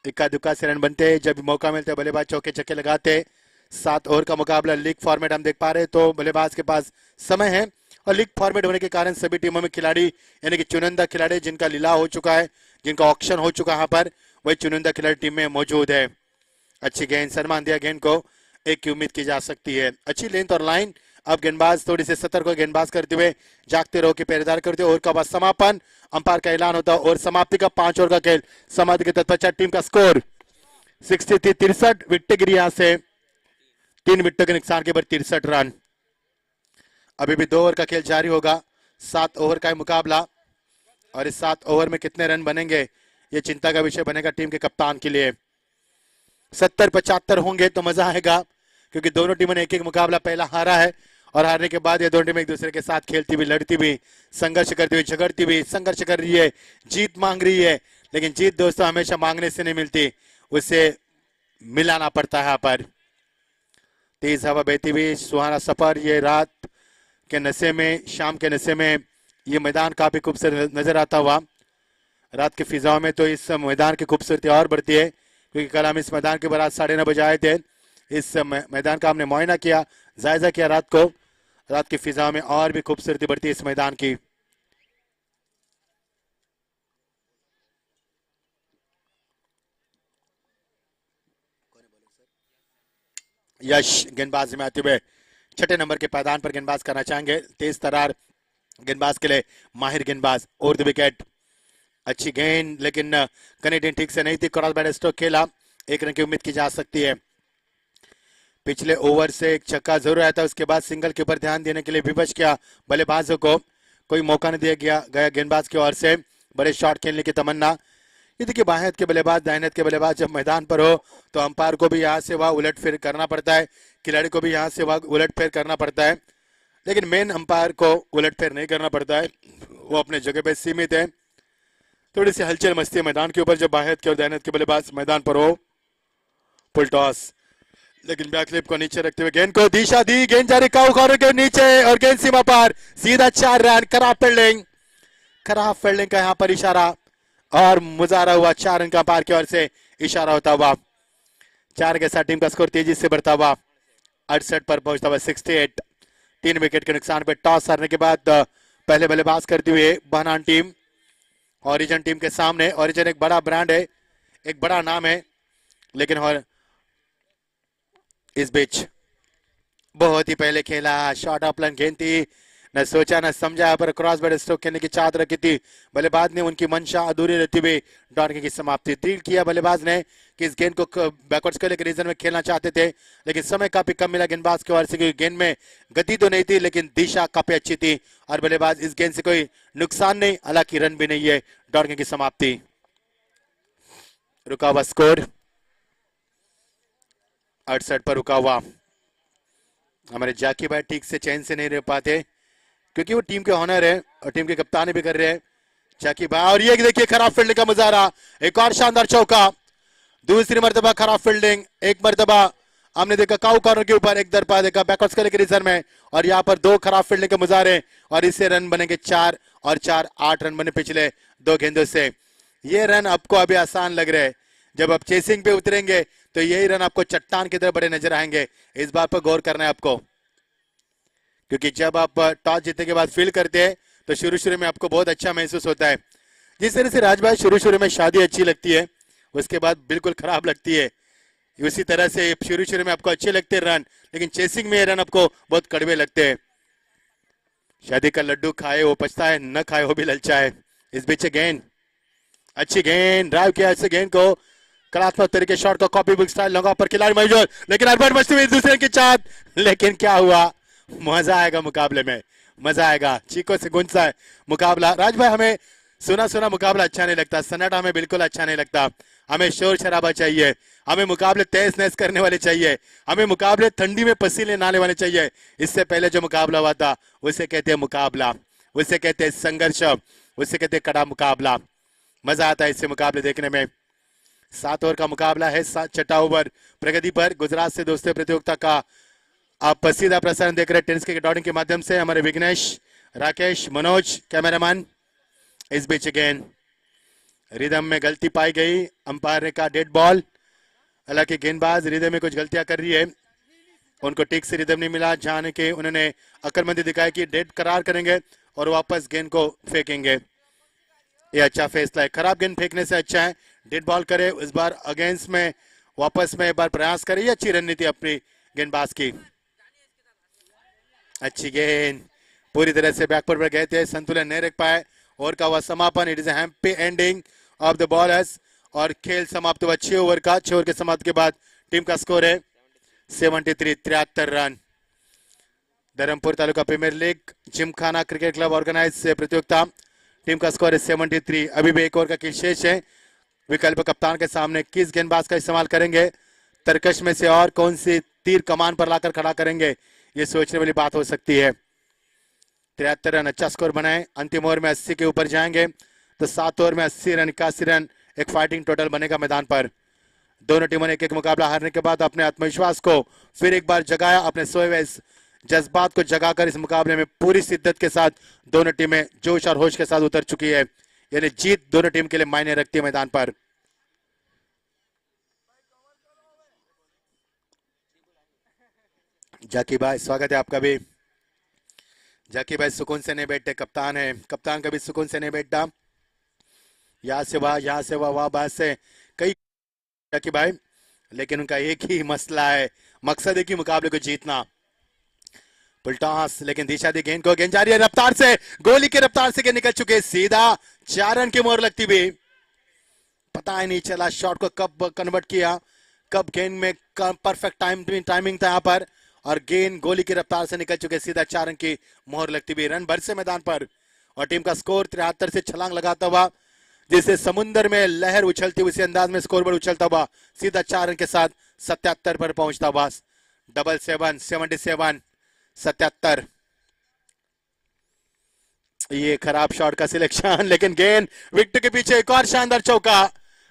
इक्का दुक्का से रन बनते हैं, जब भी मौका मिलता है बल्लेबाज चौके छक्के लगाते। 7 ओवर का मुकाबला, लीग फॉर्मेट हम देख पा रहे, तो बल्लेबाज के पास समय है, और लीग फॉर्मेट होने के कारण सभी टीमों में खिलाड़ी, यानी कि चुनिंदा खिलाड़ी जिनका लिलाव हो चुका है, जिनका ऑक्शन हो चुका है, यहाँ पर वही चुनिंदा खिलाड़ी टीम में मौजूद है। अच्छी गेंद, सम्मान दिया गेंद को, एक की उम्मीद की जा सकती है, अच्छी लेंथ और लाइन। अब गेंदबाज थोड़ी से सतर्क हो, गेंदबाज करते हुए जागते रहो कि पहरेदार करते हुए, ओवर का बाद समापन, अंपायर का ऐलान होता है, और समाप्ति का 5 ओवर का खेल समाप्ति के तत्पश्चात टीम का स्कोर 63 विकेट गिरी, यहां से 3 विकेटों के नुकसान के बाद 63 रन। अभी भी 2 ओवर का खेल जारी होगा, 7 ओवर का मुकाबला, और इस 7 ओवर में कितने रन बनेंगे ये चिंता का विषय बनेगा टीम के कप्तान के लिए। 70-75 होंगे तो मजा आएगा, क्योंकि दोनों टीमों ने एक एक मुकाबला पहला हारा है, और हारने के बाद ये दोनों टीमें एक दूसरे के साथ खेलती हुई, लड़ती हुई, संघर्ष करती हुई, झगड़ती हुई, संघर्ष कर रही है, जीत मांग रही है, लेकिन जीत दोस्तों हमेशा मांगने से नहीं मिलती, उसे मिलाना पड़ता है। यहाँ पर तेज हवा बहती हुई, सुहाना सफर, ये रात के नशे में, शाम के नशे में ये मैदान काफी खूबसूरत नजर आता हुआ। रात की फिजाओं में तो इस मैदान की खूबसूरती और बढ़ती है, क्योंकि कल हम इस मैदान के बाद 9:30 बजे आए थे, इस मैदान का हमने मुआयना किया, जायजा किया रात को, रात की फिजाओं में और भी खूबसूरती बढ़ती है इस मैदान की। यश गेंदबाजी में आते हुए छठे नंबर के पायदान पर गेंदबाज करना चाहेंगे। तेज तरार गेंदबाज के लिए माहिर गेंदबाज ओवर द विकेट। अच्छी गेंद लेकिन कनेक्टिंग ठीक से नहीं थी। क्रॉस बैट स्ट्रोक खेला, 1 रन की उम्मीद की जा सकती है। पिछले ओवर से एक छक्का जरूर आया था, उसके बाद सिंगल के ऊपर ध्यान देने के लिए विवश किया बल्लेबाजों को, कोई मौका नहीं दिया गया गेंदबाज की ओर से बड़े शॉट खेलने की तमन्ना। ये देखिए बाएं हाथ के बल्लेबाज दाहिने हाथ के बल्लेबाज जब मैदान पर हो तो अंपायर को भी यहाँ से वहाँ उलट फेर करना पड़ता है, खिलाड़ी को भी यहाँ से वहाँ उलट फेर करना पड़ता है, लेकिन मेन अंपायर को उलट फेर नहीं करना पड़ता है, वो अपने जगह पे सीमित है। थोड़ी सी हलचल मस्ती है मैदान के ऊपर जब बाएं हाथ के और दाहिने हाथ के बल्लेबाज मैदान पर हो। फुल टॉस, लेकिन बैक स्लिप को नीचे रखते हुए गेंद को दिशा दी, गेंद जारी कॉर्नर के नीचे और गेंद सीमा पार, सीधा 4 रन। खराब फील्डिंग का यहाँ पर इशारा और मुजाहरा हुआ 4 रन का पार की ओर से इशारा होता हुआ। 4 के साथ टीम का स्कोर तेजी से बढ़ता हुआ 68 पर पहुंचता हुआ 68। 3 विकेट के नुकसान पर टॉस हारने के बाद पहले बल्लेबाज करती हुई बहनान टीम ओरिजिन टीम के सामने। ओरिजिन एक बड़ा ब्रांड है, एक बड़ा नाम है, लेकिन और इस बीच बहुत ही पहले खेला, शॉर्ट ऑफ लाइन गेंद थी, न सोचा न समझा, पर क्रॉस बैट स्ट्रोक खेलने की चाहत रखी थी बल्लेबाज ने, उनकी मंशा अधूरी रहती हुई डॉर्किंग की समाप्ति। दृढ़ किया बल्लेबाज ने कि इस गेंद को बैकवर्ड्स के रीजन में खेलना चाहते थे, लेकिन समय काफी कम मिला गेंदबाज की ओर से, क्योंकि गेंद में गति तो नहीं थी लेकिन दिशा काफी अच्छी थी और बल्लेबाज इस गेंद से कोई नुकसान नहीं, हालांकि रन भी नहीं है। डॉर्किंग की समाप्ति, रुका हुआ स्कोर 68 पर रुका हुआ। हमारे जाकी भाई ठीक से चैन से नहीं रह पाते क्योंकि वो टीम के ऑनर है और टीम के कप्तान भी कर रहे हैं जाकी भाई। और ये देखिए खराब फील्डिंग का मुजाहरा, एक और शानदार चौका, दूसरी मर्तबा खराब फील्डिंग, एक मर्तबा हमने देखा काउ कॉर्नर के ऊपर, एक दरपा देखा बैकवर्ड्स के रिजर्व में, और यहाँ पर 2 खराब फील्डिंग के मुजाहरे और इससे रन बनेंगे 4 और 4 8 रन बने पिछले 2 गेंदों से। ये रन आपको अभी आसान लग रहे हैं, जब आप चेसिंग पे उतरेंगे तो यही रन आपको चट्टान की तरह बड़े नजर आएंगे। इस बात पर गौर करना है आपको, क्योंकि जब आप टॉस जीतने के बाद फील्ड करते हैं तो शुरू में आपको बहुत अच्छा महसूस होता है। जिस तरह से राजभाई शुरू में शादी अच्छी लगती है, उसके बाद बिल्कुल खराब लगती है, उसी तरह से शुरू में आपको अच्छे लगते हैं रन, लेकिन चेसिंग में रन आपको बहुत कड़वे लगते हैं। शादी का लड्डू खाए वो पछता है, न खाए वो भी ललचा है। इस बीच गेंद, अच्छी गेंद, ड्राइव किया इस गेंद को, कलात्मक तरीके शॉट का कॉपी बुक स्टाइल लगा पर खिलाड़ी मौजूद, लेकिन अरबन मस्ती हुई दूसरे की चाहत, लेकिन क्या हुआ, मजा आएगा मुकाबले में, मजा आएगा, चीखों से गूंजता है मुकाबला। राज भाई हमें सुना मुकाबला अच्छा नहीं लगता, सन्नाटा हमें बिल्कुल अच्छा नहीं लगता, हमें शोर शराबा चाहिए, हमें मुकाबले तहस नहस करने वाले चाहिए, हमें मुकाबले ठंडी में पसीने नहाने वाले चाहिए। इससे पहले जो मुकाबला हुआ था उसे कहते हैं मुकाबला, उसे कहते हैं संघर्ष, उसे कहते हैं कड़ा मुकाबला। मजा आता है इससे मुकाबले देखने में। 7 ओवर का मुकाबला है, 6वां ओवर प्रगति पर। गुजरात से दोस्तों प्रतियोगिता का आप सीधा प्रसारण देख रहे हैं टेनिस के डॉटिंग के माध्यम से। हमारे विघ्नेश, राकेश, मनोज कैमरामैन। इस बीच गेंद रिदम में गलती पाई गई, अंपायर ने कहा डेड बॉल, हालांकि गेंदबाज रिदम में कुछ गलतियां कर रही है, उनको ठीक से रिदम नहीं मिला, जाने के उन्होंने अक्लमंदी दिखाई कि डेड करार करेंगे और वापस गेंद को फेंकेंगे। ये अच्छा फैसला है, खराब गेंद फेंकने से अच्छा है डेड बॉल करे, इस बार अगेंस्ट में वापस में एक बार प्रयास करे, ये अच्छी रणनीति अपनी गेंदबाज की। अच्छी गेंद, पूरी तरह से बैकवर्ड पर गए थे, संतुलन नहीं रख पाए, ओवर का हुआ समापन। It is happy ending of the bowlers और खेल समाप्त हुआ 6 ओवर का। 6 ओवर के समाप्त के बाद टीम का स्कोर है 73 run. Dharampur taluka premier league gymkhana cricket club organise प्रतियोगिता, टीम का स्कोर है 73। अभी भी 1 ओवर का खेल शेष है। विकल्प कप्तान के सामने किस गेंदबाज का इस्तेमाल करेंगे, तरकश में से और कौन सी तीर कमान पर लाकर खड़ा करेंगे, ये सोचने वाली बात हो सकती है। 73 रन अच्छा स्कोर बनाए, अंतिम ओवर में 80 के ऊपर जाएंगे तो 7 ओवर में 80 रन 81 रन एक फाइटिंग टोटल बनेगा मैदान पर। दोनों टीमों ने एक मुकाबला हारने के बाद अपने आत्मविश्वास को फिर एक बार जगाया, अपने सोए हुए जज्बात को जगाकर इस मुकाबले में पूरी शिद्दत के साथ दोनों टीमें जोश और होश के साथ उतर चुकी है, यानी जीत दोनों टीम के लिए मायने रखती है मैदान पर। जाकी भाई स्वागत है आपका भी। जाकी भाई सुकून से नहीं बैठते, कप्तान है, कप्तान कभी सुकून से नहीं बैठता, यहाँ से वह वह बात से कई जाकी भाई, लेकिन उनका एक ही मसला है, मकसद है कि मुकाबले को जीतना। पुलटॉस, लेकिन दिशा दी गेंद को, गेंद जा रही है रफ्तार से, गोली की रफ्तार से गेंद निकल चुके, सीधा 4 रन की मोहर लगती हुई। पता ही नहीं चला शॉट को कब कन्वर्ट किया, कब गेंद में परफेक्ट टाइमिंग था यहाँ पर, और गेंद गोली की रफ्तार से निकल चुके, सीधा 4 रन की मोहर लगती हुई। रन भर से मैदान पर, और टीम का स्कोर 73 से छलांग लगाता हुआ, जिससे समुद्र में लहर उछलती हुई, उसी अंदाज में स्कोर बोर्ड उछलता हुआ सीधा 4 रन के साथ 77 पर पहुंचता हुआ। 77 77 77। ये खराब शॉट का सिलेक्शन, लेकिन गेंद विकेट के पीछे, एक और शानदार चौका।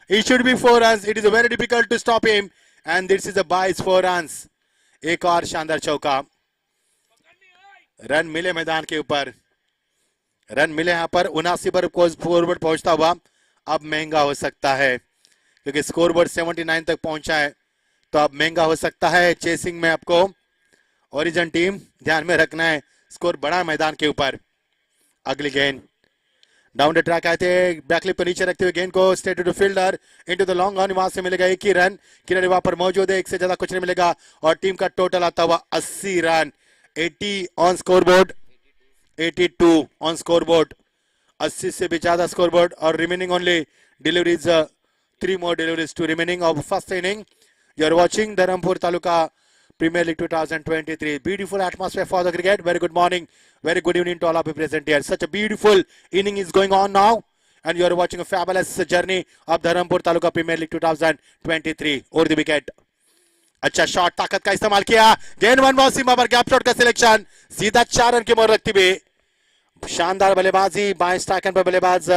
He should be 4 runs. It is very difficult to stop him, and this is a bias 4 runs. एक और शानदार चौका। रन मिले मैदान के ऊपर, रन मिले यहाँ पर 79 पर फॉरवर्ड पहुंचता हुआ। अब महंगा हो सकता है, क्योंकि स्कोरबोर्ड 79 तक पहुंचा है, तो अब महंगा हो सकता है। चेसिंग में आपको ओरिजिन टीम ध्यान में रखना है, स्कोर बड़ा मैदान के ऊपर। अगली गेंद डाउन द ट्रैक आए थे, बैकलिप पर नीचे रखते हुए गेंद को straight to fielder, into the long on, वहां से मिलेगा 1 ही रन। किनारे वहां पर मौजूद है, 1 से ज्यादा कुछ नहीं मिलेगा, और टीम का टोटल आता हुआ 80 run. 80 on scoreboard, 82 on scoreboard, 80 से भी ज्यादा स्कोरबोर्ड, और remaining only deliveries, 3 more deliveries to remaining of first inning. You are watching Dharampur Taluka Premier League 2023. Beautiful atmosphere for the cricket. Very good morning, very good evening to all of you present here. Such a beautiful inning is going on now, and you are watching a fabulous journey of Dharampur Taluka Premier League 2023. Over the wicket. अच्छा shot, ताकत का इस्तेमाल किया, गेंद one bounce सीमा पर, gap shot का selection, सीधा 4 run की मोहर लगती हुई। शानदार बल्लेबाजी, बाएं स्ट्राइक पर बल्लेबाज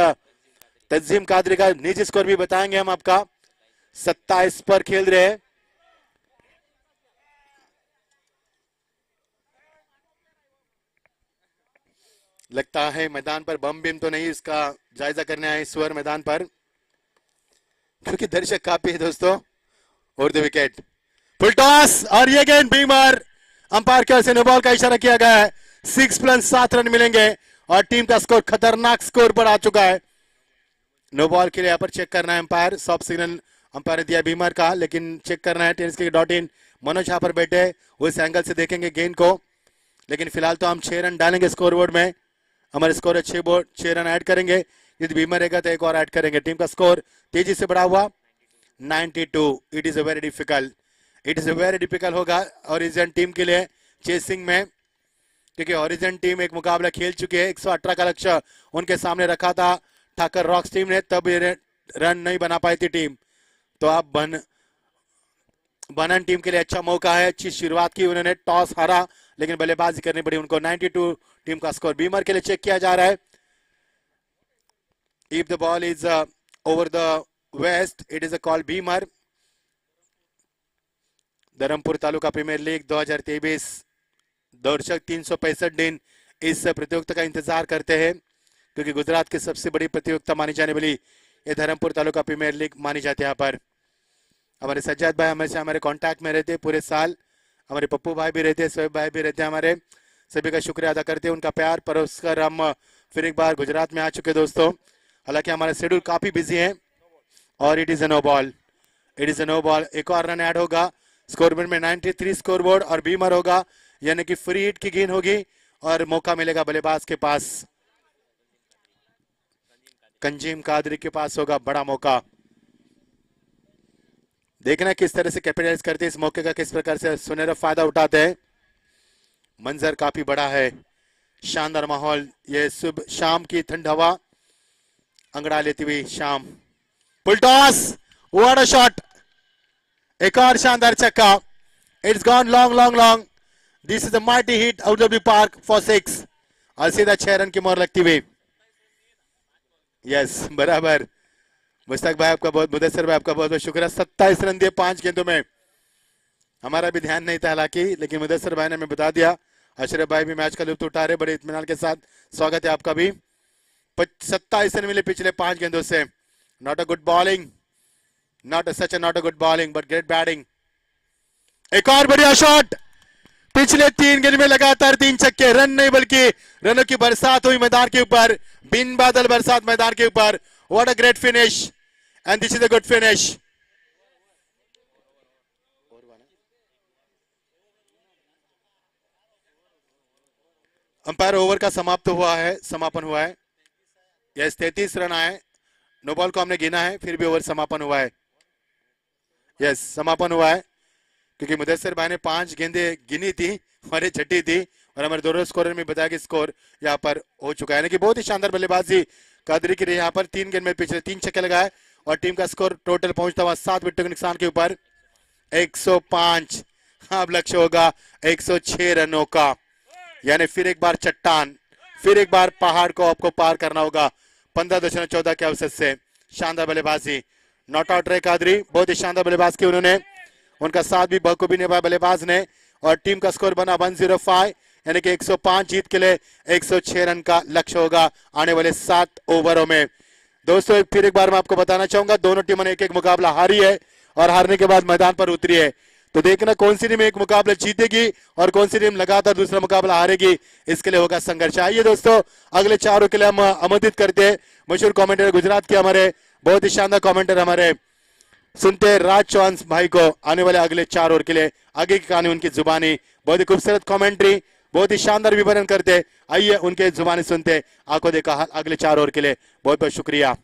तंजीम कादरी का निजी स्कोर भी बताएंगे हम आपका। 27 पर खेल रहे हैं। लगता है मैदान पर बम बिम तो नहीं, इसका जायजा करने आए स्वर मैदान पर, क्योंकि दर्शक काफी है दोस्तों। और द विकेट, फुल टॉस, और ये गेंद बीमर, अंपायर की ओर से नो बॉल का इशारा किया गया है। 6+7 रन मिलेंगे, और टीम का स्कोर खतरनाक स्कोर पर आ चुका है। नो बॉल के लिए यहाँ पर चेक करना है अंपायर, सॉफ्ट सिग्नल अंपायर ने दिया बीमर का, लेकिन चेक करना है tenniscricket.in। मनोज यहाँ पर बैठे, उस एंगल से देखेंगे गेंद को, लेकिन फिलहाल तो हम 6 रन डालेंगे स्कोरबोर्ड में। हमारे स्कोर है 6 रन ऐड करेंगे, यदि बीमर रहेगा तो एक और ऐड करेंगे। टीम का स्कोर तेजी से बढ़ा हुआ 92। It is a very difficult, it is a very difficult होगा ओरिजिन टीम के लिए चेसिंग में, क्योंकि ओरिजिन टीम एक मुकाबला खेल चुकी है। 118 का लक्ष्य उनके सामने रखा था ठाकर रॉक्स टीम ने, तब रन नहीं बना पाई थी टीम। तो अब बनन टीम के लिए अच्छा मौका है, अच्छी शुरुआत की उन्होंने, टॉस हारा लेकिन बल्लेबाजी करनी पड़ी उनको। 92 टीम का स्कोर। बीमर के लिए चेक किया जा रहा है, if the ball is over the waist it is a call beamer. Dharampur taluka premier league 2023 दर्शक 365 दिन इस प्रतियोगिता का इंतजार करते हैं, क्योंकि गुजरात की सबसे बड़ी प्रतियोगिता मानी जाने वाली ये धरमपुर तालुका प्रीमियर लीग मानी जाती है। यहाँ पर हमारे सज्जाद भाई हमेशा हमारे कांटेक्ट में रहते हैं पूरे साल, हमारे पप्पू भाई भी रहते हैं, सोहेब भाई भी रहते हैं, हमारे सभी का शुक्रिया अदा करते हैं, उनका प्यार परोस कर हम फिर एक बार गुजरात में आ चुके दोस्तों। हालांकि हमारा शेड्यूल काफी बिजी है, और it is a no ball, it is a no ball. एक और रन ऐड होगा स्कोरबोर्ड में, 93 स्कोरबोर्ड, और बीमर होगा, यानी कि फ्री हिट की गेंद होगी, और मौका मिलेगा बल्लेबाज के पास, कंजीम कादरी के पास होगा बड़ा मौका। देखना किस तरह से कैपिटलाइज करते हैं इस मौके का, किस प्रकार से सुनहरा फायदा उठाते हैं। मंजर काफी बड़ा है, शानदार माहौल, ये सुबह शाम की ठंड हवा अंगड़ा लेती हुई शाम। Full toss, what a shot, एक और शानदार छक्का, it's gone long long long, this is a mighty hit out of the park for 6, और सीधा 6 रन की मोहर लगती हुई। यस बराबर, मुश्ताक भाई आपका बहुत, मुदस्सर भाई आपका बहुत बहुत शुक्रिया। 27 रन दिए 5 गेंदों में, हमारा भी ध्यान नहीं था हालांकि, लेकिन मुदस्सर भाई ने हमें बता दिया। अशरफ भाई भी मैच का लुत्फ उठा रहे बड़े इत्मीनान के साथ, स्वागत है आपका भी। 27 रन मिले पिछले 5 गेंदों से। Not a good bowling, not a good bowling but great batting. एक और बढ़िया शॉट, पिछले 3 गेंद में लगातार 3 छक्के, रन नहीं बल्कि रनों की बरसात हुई मैदान के ऊपर, बिन बादल बरसात मैदान के ऊपर। What a great finish, and this is a good finish. Umpire over का समापन हुआ है। यस, 33 रन आए। नो बॉल को हमने गिना है, फिर भी ओवर समापन हुआ है। यस, समापन हुआ है क्योंकि मुदस्सिर भाई ने 5 गेंदें गिनी थी और ये छठी थी, और हमारे दोनों स्कोरर में बताया कि स्कोर यहाँ पर हो चुका है। यानी कि बहुत ही शानदार बल्लेबाजी कादरी की रही यहाँ पर। 3 गेंद में पिछले 3 छक्के लगाए और टीम का स्कोर टोटल पहुंचता हुआ 7 विकेटों के नुकसान के ऊपर 105। अब लक्ष्य होगा 106 रनों का, यानी फिर एक बार चट्टान, फिर एक बार पहाड़ को आपको पार करना होगा 15.14 के अवसर से। शानदार बल्लेबाजी, नॉट आउट रहे कादरी, बहुत ही शानदार बल्लेबाज की उन्होंने, उनका साथ भी बखूबी निभाया बल्लेबाज ने, और टीम का स्कोर बना 105, यानी कि 105 जीत के लिए 106 रन का लक्ष्य होगा आने वाले 7 ओवरों में। दोस्तों फिर एक बार मैं आपको बताना चाहूंगा, दोनों टीमों ने एक एक मुकाबला हारी है और हारने के बाद मैदान पर उतरी है। तो देखना कौन सी टीम एक मुकाबला जीतेगी और कौन सी टीम लगातार दूसरा मुकाबला हारेगी, इसके लिए होगा संघर्ष। आइए दोस्तों, अगले 4 के लिए हम आमंत्रित करते हैं मशहूर कमेंटेटर गुजरात के, हमारे बहुत ही शानदार कमेंटर हमारे सुनते हैं राज चौहान भाई को, आने वाले अगले 4 ओवर के लिए। आगे की कहानी उनकी जुबानी, बहुत ही खूबसूरत कमेंट्री, बहुत ही शानदार विवरण करते। आइए उनके जुबानी सुनते, आंखों देखा हाल अगले 4 ओवर के लिए। बहुत बहुत शुक्रिया।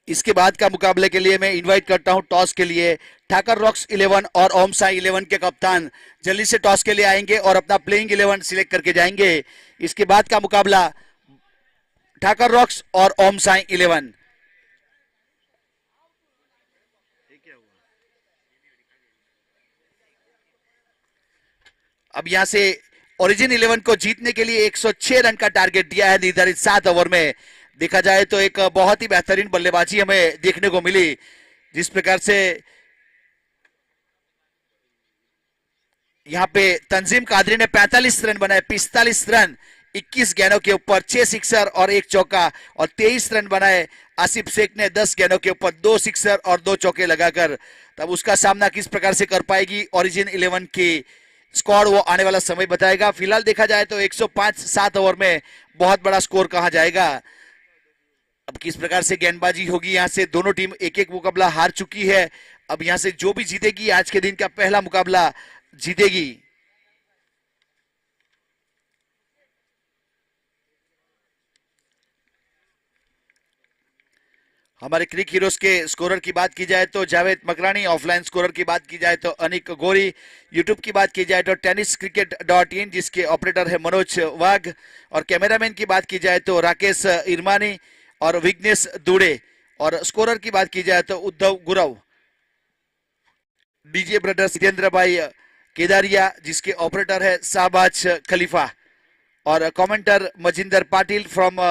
इसके बाद का मुकाबले के लिए मैं इनवाइट करता हूं टॉस के लिए ठाकर रॉक्स 11 और ओम साई 11 के कप्तान जल्दी से टॉस के लिए आएंगे और अपना प्लेइंग 11 सिलेक्ट करके जाएंगे। इसके बाद का मुकाबला ठाकर रॉक्स और ओम साई 11। अब यहां से ओरिजिन 11 को जीतने के लिए 106 रन का टारगेट दिया है निर्धारित 7 ओवर में। देखा जाए तो एक बहुत ही बेहतरीन बल्लेबाजी हमें देखने को मिली, जिस प्रकार से यहां पे तंजीम कादरी ने 45 रन बनाए, 45 रन 21 गेंदों के ऊपर, 6 सिक्सर और 1 चौका, और 23 रन बनाए आसिफ शेख ने 10 गेंदों के ऊपर 2 सिक्सर और 2 चौके लगाकर। तब उसका सामना किस प्रकार से कर पाएगी ओरिजिन 11 की स्कोर, वो आने वाला समय बताएगा। फिलहाल देखा जाए तो 105 7 ओवर में बहुत बड़ा स्कोर कहा जाएगा। अब किस प्रकार से गेंदबाजी होगी, यहां से दोनों टीम एक एक मुकाबला हार चुकी है। अब यहां से जो भी जीतेगी आज के दिन का पहला मुकाबला जीतेगी। हमारे क्रिक हीरोज के स्कोरर की बात की जाए तो जावेद मकरानी, ऑफलाइन स्कोरर की बात की जाए तो अनिक गोरी, यूट्यूब की बात की जाए तो टेनिस क्रिकेट .in जिसके ऑपरेटर है मनोज वाघ, और कैमरामैन की बात की जाए तो राकेश इरमानी और विघ्नेश दुड़े, और स्कोरर की बात की जाए तो उद्धव गुरव, डीजे ब्रदर्स जितेंद्र भाई केदारिया जिसके ऑपरेटर है शाहबाज खलीफा, और commenter Majinder Patil from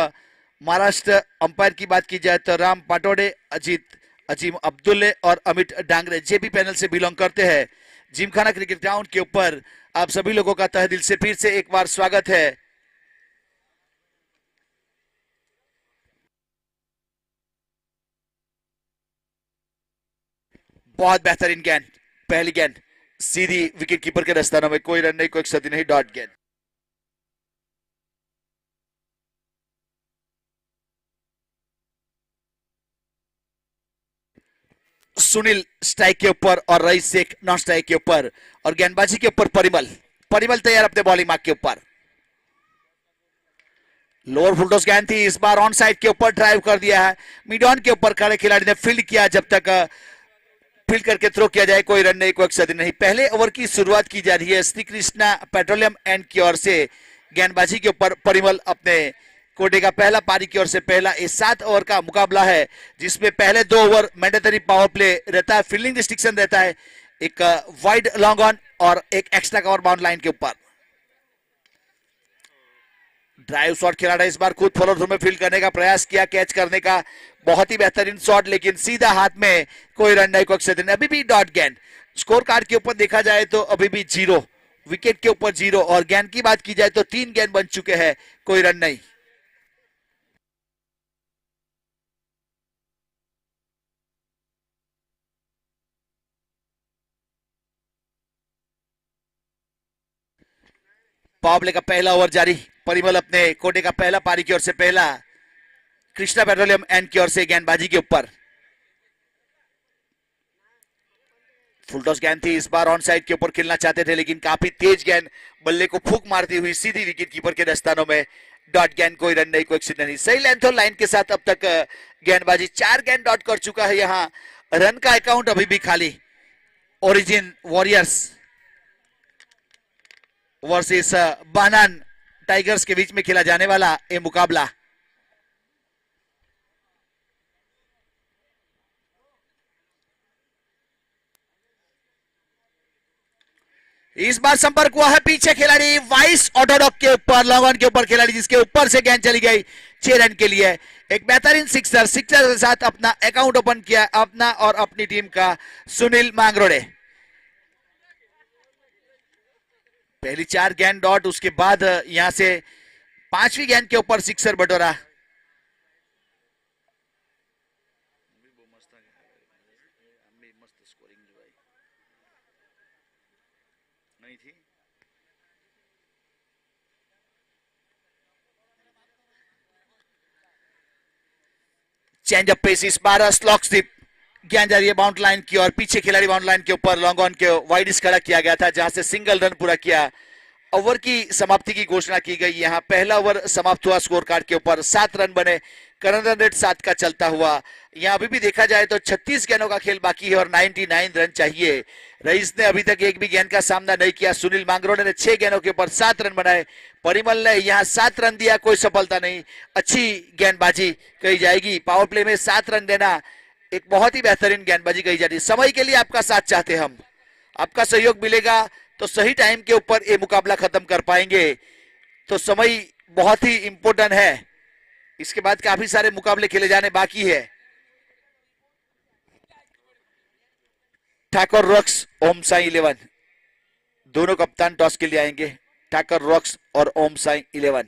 Maharashtra. Umpire की बात की जाए तो राम पाटोडे, अजीम अब्दुल्ले और अमित डांगरे जेपी पैनल से बिलोंग करते हैं। जिमखाना क्रिकेट ग्राउंड के ऊपर आप सभी लोगों का तहे दिल से फिर से एक बार स्वागत है। बहुत बेहतरीन गेंद, पहली गेंद सीधी विकेट कीपर के दस्तानों में, कोई रन नहीं, कोई क्षति नहीं, डॉट गेंद। सुनील स्ट्राइक के ऊपर और रईस शेख नॉन स्ट्राइक के ऊपर, और गेंदबाजी के ऊपर परिमल तैयार अपने बॉलिंग मार्क के ऊपर। लोअर फुलटॉस गेंद थी, इस बार ऑन साइड के ऊपर ड्राइव कर दिया है। मिड ऑन के ऊपर खड़े खिलाड़ी ने फील्ड किया, जब तक फील्ड करके थ्रो किया जाए कोई रन नहीं, कोई एक्स्ट्रा नहीं। पहले ओवर की शुरुआत की जा रही है श्री कृष्णा पेट्रोलियम एंड की ओर से। गेंदबाजी के ऊपर परिमल अपने कोटे का पहला पारी की ओर से पहला। इस 7 ओवर का मुकाबला है जिसमें पहले 2 ओवर मैंडेटरी पावर प्ले रहता है, फील्डिंग रिस्ट्रिक्शन रहता है, एक वाइड लॉन्ग ऑन और एक एक्स्ट्रा कवर बाउंड लाइन के ऊपर। ड्राइव शॉट खिलाड़ा इस बार खुद फॉलो थ्रू में फील्ड करने का प्रयास किया, कैच करने का बहुत ही बेहतरीन शॉट, लेकिन सीधा हाथ में, कोई रन नहीं, कोई एक्स्ट्रा नहीं। अभी भी डॉट गेंद। स्कोर कार्ड के ऊपर देखा जाए तो अभी भी 0, विकेट के ऊपर 0, और गेंद की बात की जाए तो 3 गेंद बन चुके हैं, कोई रन नहीं। पावर प्ले का पहला ओवर जारी। परिमल अपने कोटे का पहला पारी की ओर से पहला। कृष्णा पेट्रोलियम एंड की ओर से गेंदबाजी के ऊपर। फुल टॉस गेंद थी, इस बार ऑन साइड के ऊपर खेलना चाहते थे, लेकिन काफी तेज गेंद बल्ले को फूक मारती हुई सीधी विकेट कीपर के दस्तानों में। डॉट गेंद, कोई रन नहीं, कोई एक्सीडेंट नहीं। सही लेंथ और लाइन के साथ अब तक गेंदबाजी 4 गेंद डॉट कर चुका है। यहाँ रन का अकाउंट अभी भी खाली। ओरिजिन वॉरियर्स वर्सेस बानान टाइगर्स के बीच में खेला जाने वाला ये मुकाबला। इस बार संपर्क हुआ है पीछे खिलाड़ी वाइस ऑटोडॉक के ऊपर, लॉन्ग ऑन के ऊपर खिलाड़ी, जिसके ऊपर से गेंद चली गई 6 रन के लिए। एक बेहतरीन सिक्सर के साथ अपना अकाउंट ओपन किया अपना और अपनी टीम का सुनील मांगरोड़े। पहली 4 गेंद डॉट, उसके बाद यहां से 5वीं गेंद के ऊपर सिक्सर बटोरा। चेंज अप पेस, इस बार स्लॉक स्लिप गेंद जा रही है बाउंड लाइन की और पीछे खिलाड़ी बाउंड लाइन के ऊपर लॉन्ग ऑन के वाइड खड़ा किया गया था, जहां से सिंगल रन पूरा किया। ओवर की समाप्ति की घोषणा की गई। यहां पहला ओवर समाप्त हुआ स्कोर कार्ड के ऊपर, 7 रन बने, करंट रन रेट 7 का चलता हुआ। यहां अभी भी देखा जाए तो 36 गेंदों का खेल बाकी है और 99 रन चाहिए। रईस ने अभी तक एक भी गेंद का सामना नहीं किया। सुनील मांगरोड़े ने 6 गेंदों के ऊपर 7 रन बनाए। परिमल ने यहां 7 रन दिया, कोई सफलता नहीं। अच्छी गेंदबाजी कही जाएगी। पावर प्ले में 7 रन देना एक बहुत ही बेहतरीन गेंदबाजी कही जाती है। समय के लिए आपका साथ चाहते हम, आपका सहयोग मिलेगा तो सही टाइम के ऊपर ये मुकाबला खत्म कर पाएंगे। तो समय बहुत ही इंपॉर्टेंट है। इसके बाद काफी सारे मुकाबले खेले जाने बाकी है। ठाकुर रॉक्स, ओम साई 11 दोनों कप्तान टॉस के लिए आएंगे। ठाकुर रॉक्स और ओम साई 11।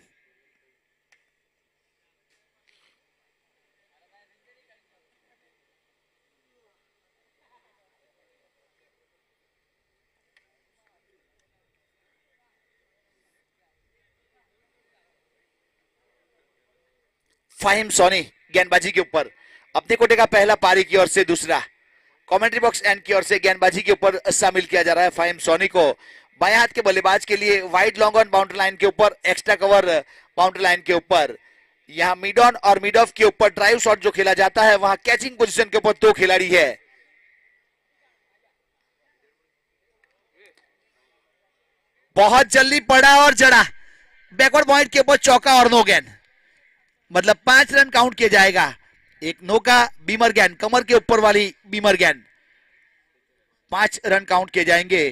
फाहिम सोनी गेंदबाजी के ऊपर, अपने कोटे का पहला पारी की ओर से दूसरा। कमेंट्री बॉक्स एंड की ओर से गेंदबाजी के ऊपर शामिल किया जा रहा है फाहिम सोनी को। बाएं हाथ के बल्लेबाज के लिए wide long on boundary line के ऊपर, एक्स्ट्रा कवर बाउंड्री लाइन के ऊपर। यहां मिड ऑन और मिड ऑफ के ऊपर ड्राइव शॉट जो खेला जाता है, वहां कैचिंग पोजीशन के ऊपर 2 खिलाड़ी है। बहुत जल्दी पड़ा और जड़ा, बैकवर्ड पॉइंट के ऊपर चौका और नो गेंद, मतलब 5 रन काउंट किया जाएगा। एक नो का बीमर गेंद, कमर के ऊपर वाली बीमर गेंद, 5 रन काउंट किए जाएंगे।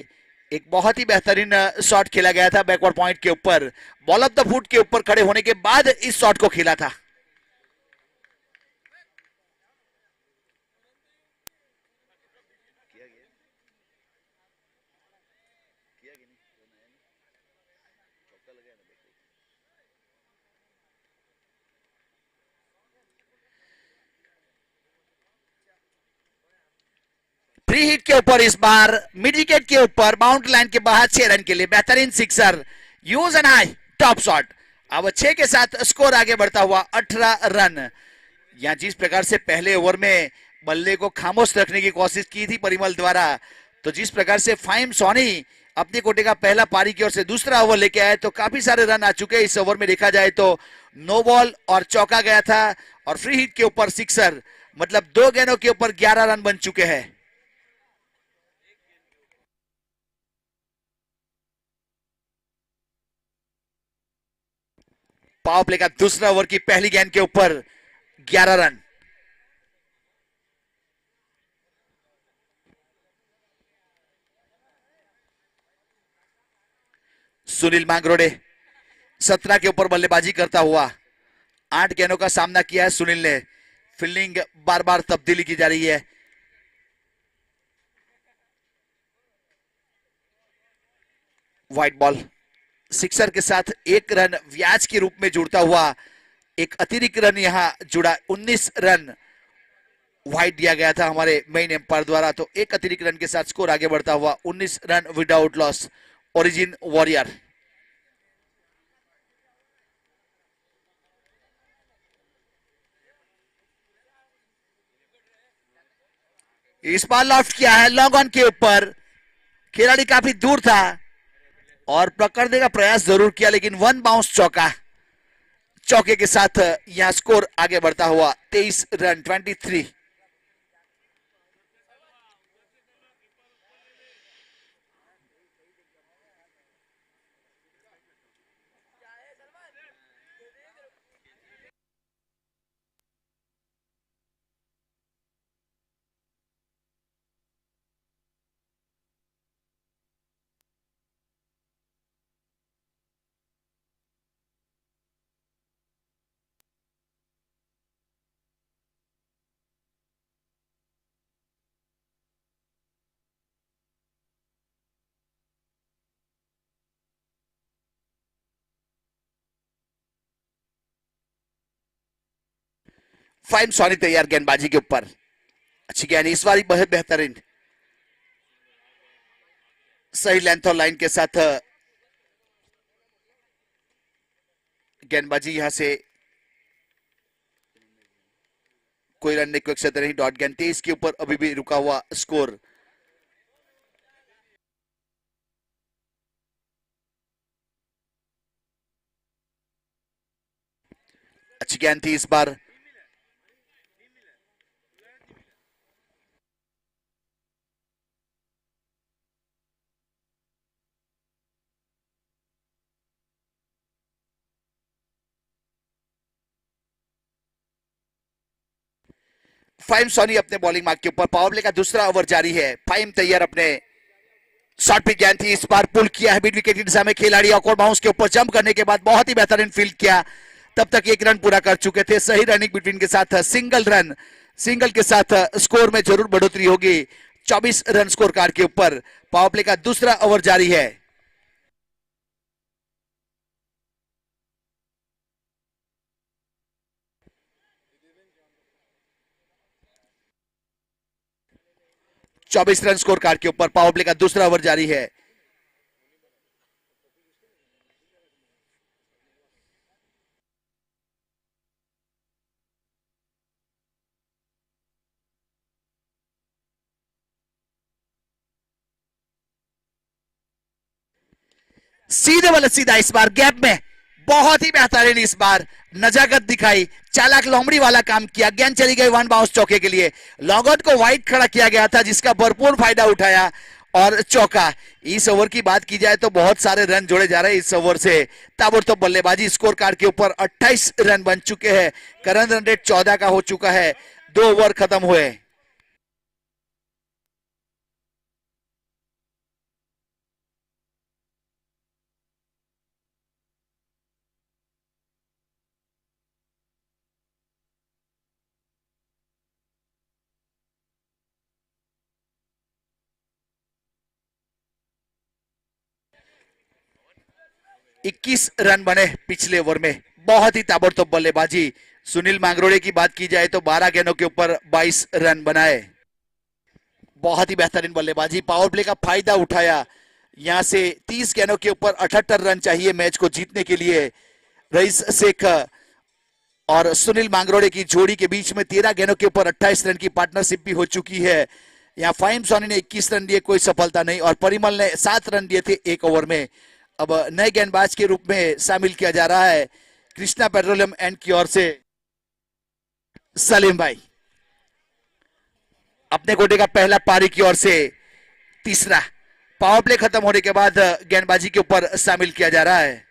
एक बहुत ही बेहतरीन शॉट खेला गया था बैकवर्ड पॉइंट के ऊपर। बॉल ऑफ द फुट के ऊपर खड़े होने के बाद इस शॉट को खेला था। प्री हिट के ऊपर इस बार मिड विकेट के ऊपर बाउंड्री लाइन के बाहर 6 रन के लिए बेहतरीन sixer, use and high top shot. अब 6 के साथ स्कोर आगे बढ़ता हुआ 18 रन। यहां जिस प्रकार से पहले ओवर में बल्ले को खामोश रखने की कोशिश की थी परिमल द्वारा। तो जिस प्रकार से फाइम सोनी अपने कोटे का पहला पारी की ओर से दूसरा ओवर लेके आए तो काफी सारे रन आ चुके हैं इस ओवर में। देखा जाए तो नो बॉल और चौका गया था और फ्री हिट के ऊपर सिक्सर, मतलब 2 गेंदों के ऊपर 11 रन बन चुके हैं। पावर प्ले का दूसरा ओवर की पहली गेंद के ऊपर 11 रन। सुनील मांगरोडे 17 के ऊपर बल्लेबाजी करता हुआ 8 गेंदों का सामना किया है सुनील ने। फील्डिंग बार बार तब्दीली की जा रही है। व्हाइट बॉल, सिक्सर के साथ 1 रन व्याज के रूप में जुड़ता हुआ एक अतिरिक्त रन यहां जुड़ा। 19 रन व्हाइट दिया गया था हमारे मेन एम्पायर द्वारा, तो एक अतिरिक्त रन के साथ स्कोर आगे बढ़ता हुआ 19 run without loss. Origin warrior इस बार लॉफ्ट किया है लॉन्ग ऑन के ऊपर। खिलाड़ी काफी दूर था और पकड़ने का प्रयास जरूर किया, लेकिन 1 बाउंस चौका। चौके के साथ यहां स्कोर आगे बढ़ता हुआ 23 रन 23। फाइम सोनी तैयार गेंदबाजी के ऊपर। अच्छी गेंद इस बार बहुत बेहतरीन, सही लेंथ और लाइन के साथ गेंदबाजी। यहां से कोई रन नहीं, कोई क्षेत्र नहीं। डॉट गेंद 23 के ऊपर अभी भी रुका हुआ स्कोर। अच्छी गेंद थी इस बार। फाइम सोनी अपने बॉलिंग मार्क के ऊपर। पावर प्ले का दूसरा ओवर जारी है। फाइम तैयार अपने शॉट पे गेंद थी इस बार पुल किया है मिड विकेट की दिशा में। खिलाड़ी ऑकवर्ड बाउंस के ऊपर जंप करने के बाद बहुत ही बेहतरीन फील्ड किया। तब तक 1 रन पूरा कर चुके थे। सही रनिंग बिटवीन के साथ सिंगल रन, सिंगल के साथ स्कोर में जरूर बढ़ोतरी होगी। 24 रन स्कोर कार्ड के ऊपर। पावर प्ले का दूसरा ओवर जारी है। चौबीस रन स्कोर कार्ड के ऊपर। पावर प्ले का दूसरा ओवर जारी है। सीधे वाले सीधा इस बार गैप में बहुत ही बेहतरीन इस बार नजाकत दिखाई। चालाक लोमड़ी वाला काम किया। गेंद चली गई 1 बाउंस चौके के लिए। लॉगआउट को वाइड खड़ा किया गया था जिसका भरपूर फायदा उठाया और चौका। इस ओवर की बात की जाए तो बहुत सारे रन जोड़े जा रहे हैं इस ओवर से। ताबड़तोड़ बल्लेबाजी। स्कोर कार्ड के ऊपर 28 रन बन चुके हैं। करंट रन रेट 14 का हो चुका है। 2 ओवर खत्म हुए। इक्कीस रन बने पिछले ओवर में। बहुत ही ताबड़तोड़ बल्लेबाजी। सुनील मांगरोड़े की बात की जाए तो 12 गेंदों के ऊपर 22 रन बनाए। बहुत ही बेहतरीन बल्लेबाजी। पावर प्ले का फायदा उठाया। यहां से 30 गेंदों के ऊपर 78 रन चाहिए मैच को जीतने के लिए। रईस शेख और सुनील मांगरोड़े की जोड़ी के बीच में 13 गेंदों के ऊपर 28 रन की पार्टनरशिप भी हो चुकी है। यहाँ फाइम सोनी ने 21 रन दिए, कोई सफलता नहीं, और परिमल ने 7 रन दिए थे एक ओवर में। अब नए गेंदबाज के रूप में शामिल किया जा रहा है कृष्णा पेट्रोलियम एंड की ओर से सलीम भाई। अपने कोटे का पहला पारी की ओर से तीसरा पावर प्ले खत्म होने के बाद गेंदबाजी के ऊपर शामिल किया जा रहा है।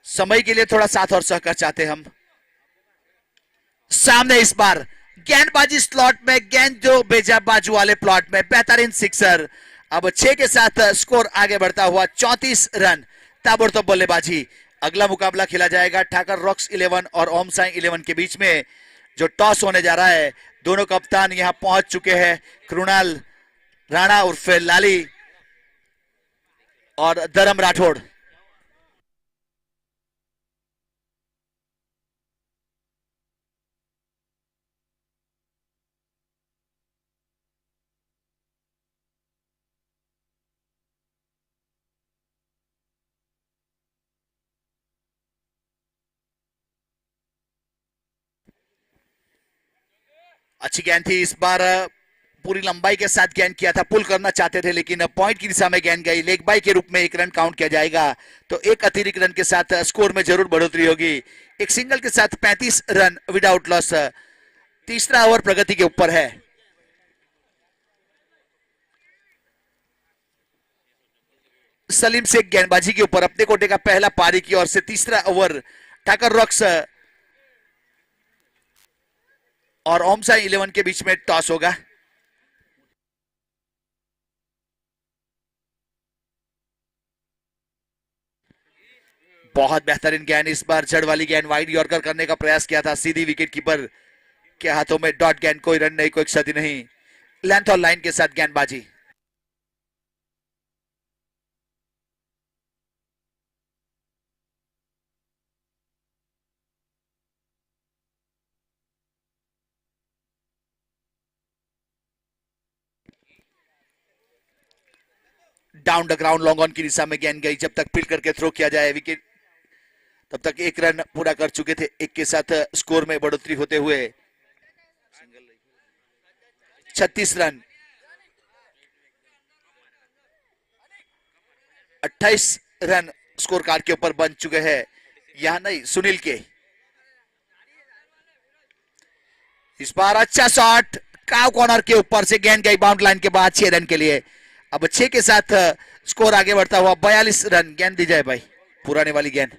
समय के लिए थोड़ा साथ और सहकार चाहते हम। सामने इस बार गेंदबाजी स्लॉट में गेंद जो भेजा बाजू वाले प्लॉट में, बेहतरीन सिक्सर। अब 6 के साथ स्कोर आगे बढ़ता हुआ 34 रन, ताबड़तोड़ बल्लेबाजी। अगला मुकाबला खेला जाएगा ठाकर रॉक्स 11 और ओम साई 11 के बीच में, जो टॉस होने जा रहा है। दोनों कप्तान यहां पहुंच चुके हैं, कृणाल राणा उर्फ लाली और धर्म राठौड़। अच्छी गेंद थी इस बार, पूरी लंबाई के साथ गेंद किया था, पुल करना चाहते थे लेकिन पॉइंट की दिशा में गेंद गई। लेग बाई के रूप में 1 रन काउंट किया जाएगा, तो एक अतिरिक्त रन के साथ स्कोर में जरूर बढ़ोतरी होगी। एक सिंगल के साथ 35 रन विदाउट लॉस। तीसरा ओवर प्रगति के ऊपर है। सलीम शेख गेंदबाजी के ऊपर अपने कोटे का पहला पारी की ओर से तीसरा ओवर ठाकर रॉक्स और ओम साई 11 के बीच में टॉस होगा। बहुत बेहतरीन गेंद इस बार, जड़ वाली गेंद, वाइड यॉर्कर करने का प्रयास किया था, सीधी विकेट कीपर के हाथों में डॉट गेंद, कोई रन नहीं, कोई क्षति नहीं। लेंथ और लाइन के साथ गेंदबाजी। Down the ground long on की दिशा में गेंद गई, जब तक फील्ड करके थ्रो किया जाए विकेट, तब तक 1 रन पूरा कर चुके थे। 1 के साथ स्कोर में बढ़ोतरी होते हुए 36 रन, 28 रन स्कोर कार्ड के ऊपर बन चुके हैं। यहां नहीं, सुनील के इस बार अच्छा शॉट, काव कॉर्नर के ऊपर से गेंद गई बाउंड लाइन के बाद 6 रन के लिए। अब 6 के साथ स्कोर आगे बढ़ता हुआ 42 रन। गेंद दी जाए भाई, पुराने वाली गेंद।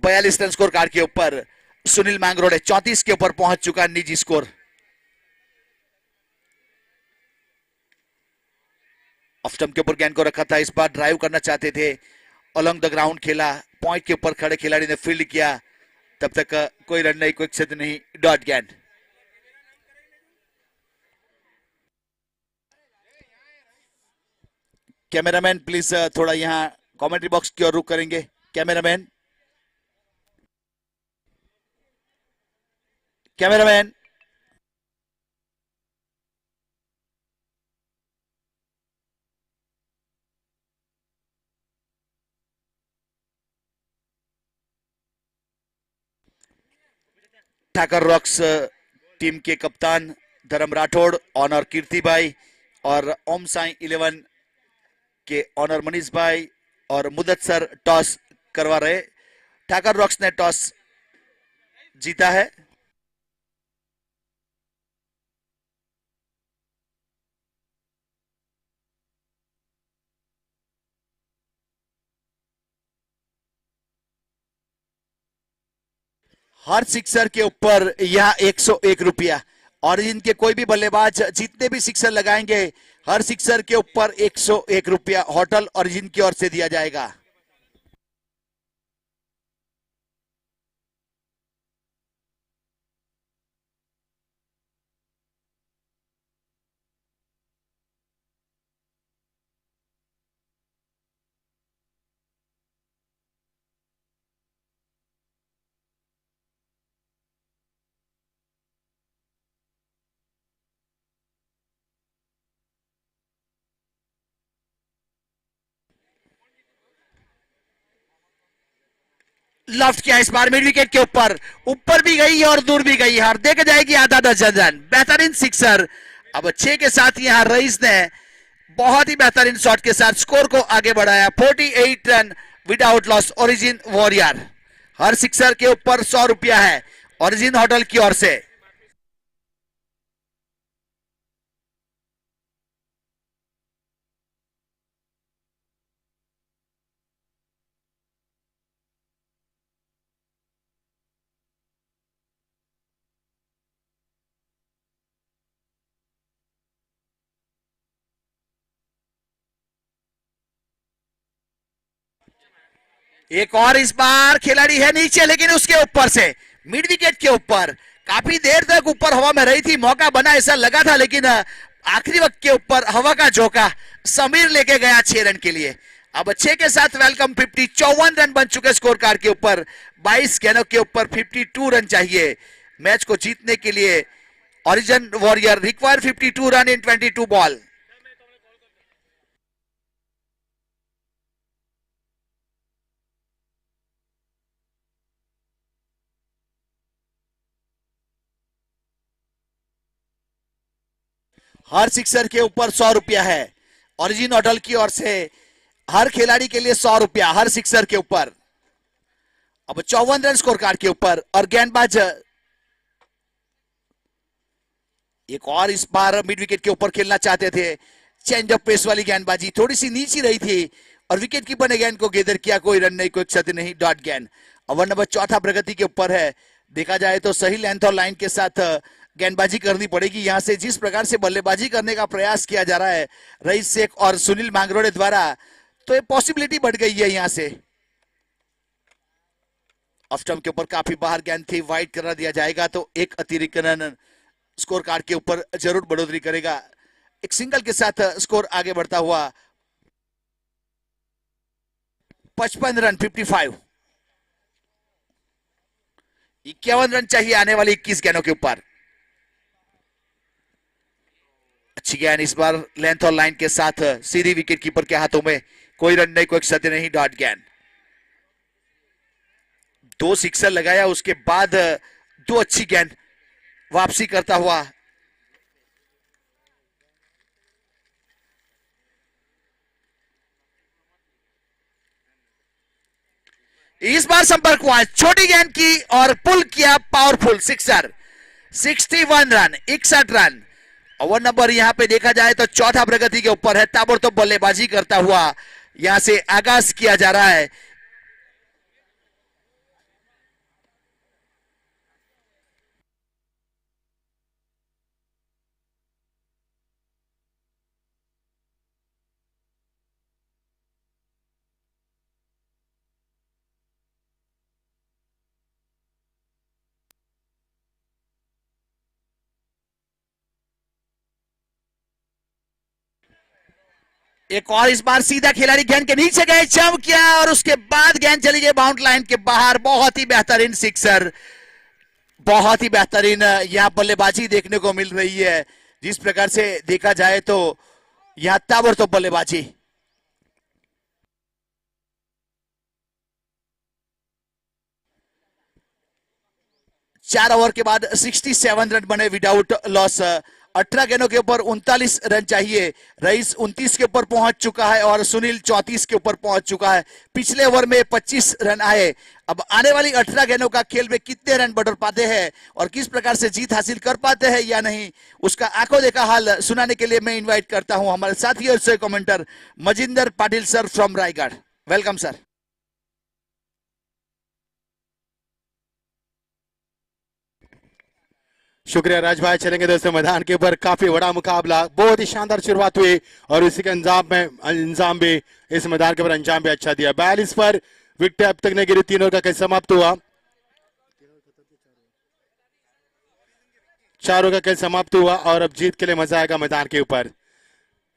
बयालीस रन स्कोर कार्ड के ऊपर सुनील मांगरोड़े 34 के ऊपर पहुंच चुका निजी स्कोर। ऑफ स्टंप के ऊपर गेंद को रखा था, इस बार ड्राइव करना चाहते थे, अलोंग द ग्राउंड खेला, पॉइंट के ऊपर खड़े खिलाड़ी ने फील्ड किया, तब तक कोई रन नहीं, कोई क्षति नहीं, डॉट गेंद। कैमरामैन प्लीज थोड़ा यहाँ कमेंट्री बॉक्स की ओर रुख करेंगे, cameraman, cameraman. Thakar rocks team के कप्तान धर्म राठौड़, ऑनर कीर्ति भाई, और ओम साई 11 के ऑनर मनीष भाई और मुदत सर टॉस करवा रहे। ठाकर रॉक्स ने टॉस जीता है। हर सिक्सर के ऊपर यह 101 रुपया। और इनके कोई भी बल्लेबाज जितने भी सिक्सर लगाएंगे हर सिक्सर के ऊपर 101 रुपया होटल ओरिजिन की ओर से दिया जाएगा। लफ्ट किया इस बार मिड विकेट के ऊपर, ऊपर भी गई और दूर भी गई। हार देख जाएगी आधा दर्जन रन। बेहतरीन सिक्सर। अब 6 के साथ यहां रईस ने बहुत ही बेहतरीन शॉट के साथ स्कोर को आगे बढ़ाया। 48 run without loss Origin Warrior. हर सिक्सर के ऊपर 100 रुपया है ओरिजिन होटल की ओर से। एक और इस बार खिलाड़ी है नीचे, लेकिन उसके ऊपर से मिड विकेट के ऊपर काफी देर तक ऊपर हवा में रही थी। मौका बना ऐसा लगा था, लेकिन आखिरी वक्त के ऊपर हवा का झोंका समीर लेके गया 6 रन के लिए। अब 6 के साथ वेलकम 50। 54 रन बन चुके स्कोर कार्ड के ऊपर। 22 गेंदों के ऊपर 52 रन चाहिए मैच को जीतने के लिए। Origin warrior require 52 run in 22 ball. Her sixer के ऊपर 100 रुपया है ओरिजिन होटल की ओर से। हर खिलाड़ी के लिए 100 रुपया हर सिक्सर के ऊपर। अब 54 रन स्कोर कार्ड के ऊपर। और गेंदबाज एक और इस बार मिड विकेट के ऊपर खेलना चाहते थे। चेंज ऑफ पेस वाली गेंदबाजी थोड़ी सी नीचे रही थी और विकेट कीपर ने गेंद को गेदर किया। कोई रन नहीं, कोई क्षति नहीं, डॉट गेंद। ओवर नंबर 4 प्रगति के ऊपर है। देखा जाए तो सही लेंथ और लाइन के साथ गेंदबाजी करनी पड़ेगी। यहां से जिस प्रकार से बल्लेबाजी करने का प्रयास किया जा रहा है रईस शेख और सुनील मांगरोड़े द्वारा, तो ये पॉसिबिलिटी बढ़ गई है। यहां से ऑफ स्टंप के ऊपर काफी बाहर गेंद थी, वाइड करा दिया जाएगा तो एक अतिरिक्त रन स्कोर कार्ड के ऊपर जरूर बढ़ोतरी करेगा। एक सिंगल के साथ स्कोर आगे बढ़ता हुआ 55 रन 55। 51 रन चाहिए आने वाली 21 गेंदों के ऊपर। अच्छी गेंद इस बार लेंथ और लाइन के साथ सीधी विकेट कीपर के हाथों में। कोई रन नहीं, कोई क्षति नहीं, डॉट गेंद। 2 सिक्सर लगाया, उसके बाद 2 अच्छी गेंद वापसी करता हुआ। इस बार संपर्क हुआ छोटी गेंद की और पुल किया powerful sixer. 61 run 61 run. Over number यहां पे देखा जाए तो 4 प्रगति के ऊपर है। ताबड़तोड़ बल्लेबाजी करता हुआ यहां से आगाज किया जा रहा है। एक और इस बार सीधा खिलाड़ी गेंद के नीचे गए, जंप किया और उसके बाद गेंद चली गई बाउंड लाइन के बाहर। बहुत ही बेहतरीन सिक्सर, बहुत ही बेहतरीन यहां बल्लेबाजी देखने को मिल रही है। जिस प्रकार से देखा जाए तो यहां ताबड़तोड़ बल्लेबाजी। 4 ओवर के बाद 67 रन बने विदाउट लॉस। 18 गेंदों के ऊपर 39 रन चाहिए। रईस 29 के ऊपर पहुंच चुका है और सुनील 34 के ऊपर पहुंच चुका है। पिछले ओवर में 25 रन आए। अब आने वाली 18 गेंदों का खेल में कितने रन बढ़ पाते हैं और किस प्रकार से जीत हासिल कर पाते हैं या नहीं, उसका आंखों देखा हाल सुनाने के लिए मैं इन्वाइट करता हूं हमारे साथी और से commenter Majinder Patil sir from Raigarh. Welcome sir. शुक्रिया राज भाई। चलेंगे दोस्तों मैदान के ऊपर काफी बड़ा मुकाबला, बहुत ही शानदार शुरुआत हुई और उसी के अंजाम भी इस मैदान के ऊपर अंजाम भी अच्छा दिया। 42 पर विकेट अब तक नहीं गिरी, 3 ओवर का खेल समाप्त हुआ। 4 ओवर का खेल समाप्त हुआ और अब जीत के लिए मजा आएगा मैदान के ऊपर।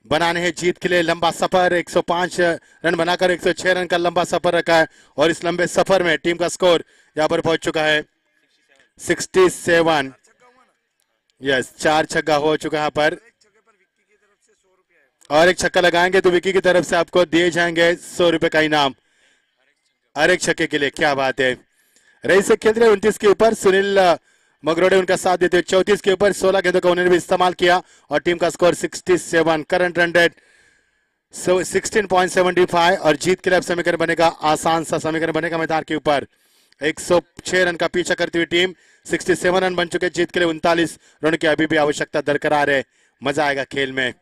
बनाने हैं जीत के लिए लंबा सफर, 105 रन बनाकर 106 रन का लंबा सफर रखा है और इस लंबे सफर में टीम का स्कोर यहां पर पहुंच चुका है 67। यस, 4 छक्का हो चुका है यहाँ पर और एक छक्का लगाएंगे तो विकी की तरफ से आपको दिए जाएंगे 100 रुपए का इनाम हर एक छक्के के लिए। क्या बात है। रईस से खेल रहे 29 के ऊपर, सुनील मगरोडे उनका साथ देते हुए 34 के ऊपर 16 गेंदों का उन्होंने भी इस्तेमाल किया और टीम का स्कोर 67। करंट रन रेट 16.75 और जीत के लिए अब समीकरण बनेगा, आसान सा समीकरण बनेगा मैदान के ऊपर। 106 रन का पीछा करती हुई टीम 67 रन बन चुके, जीत के लिए 39 रन की अभी भी आवश्यकता दरकरार है। मजा आएगा खेल में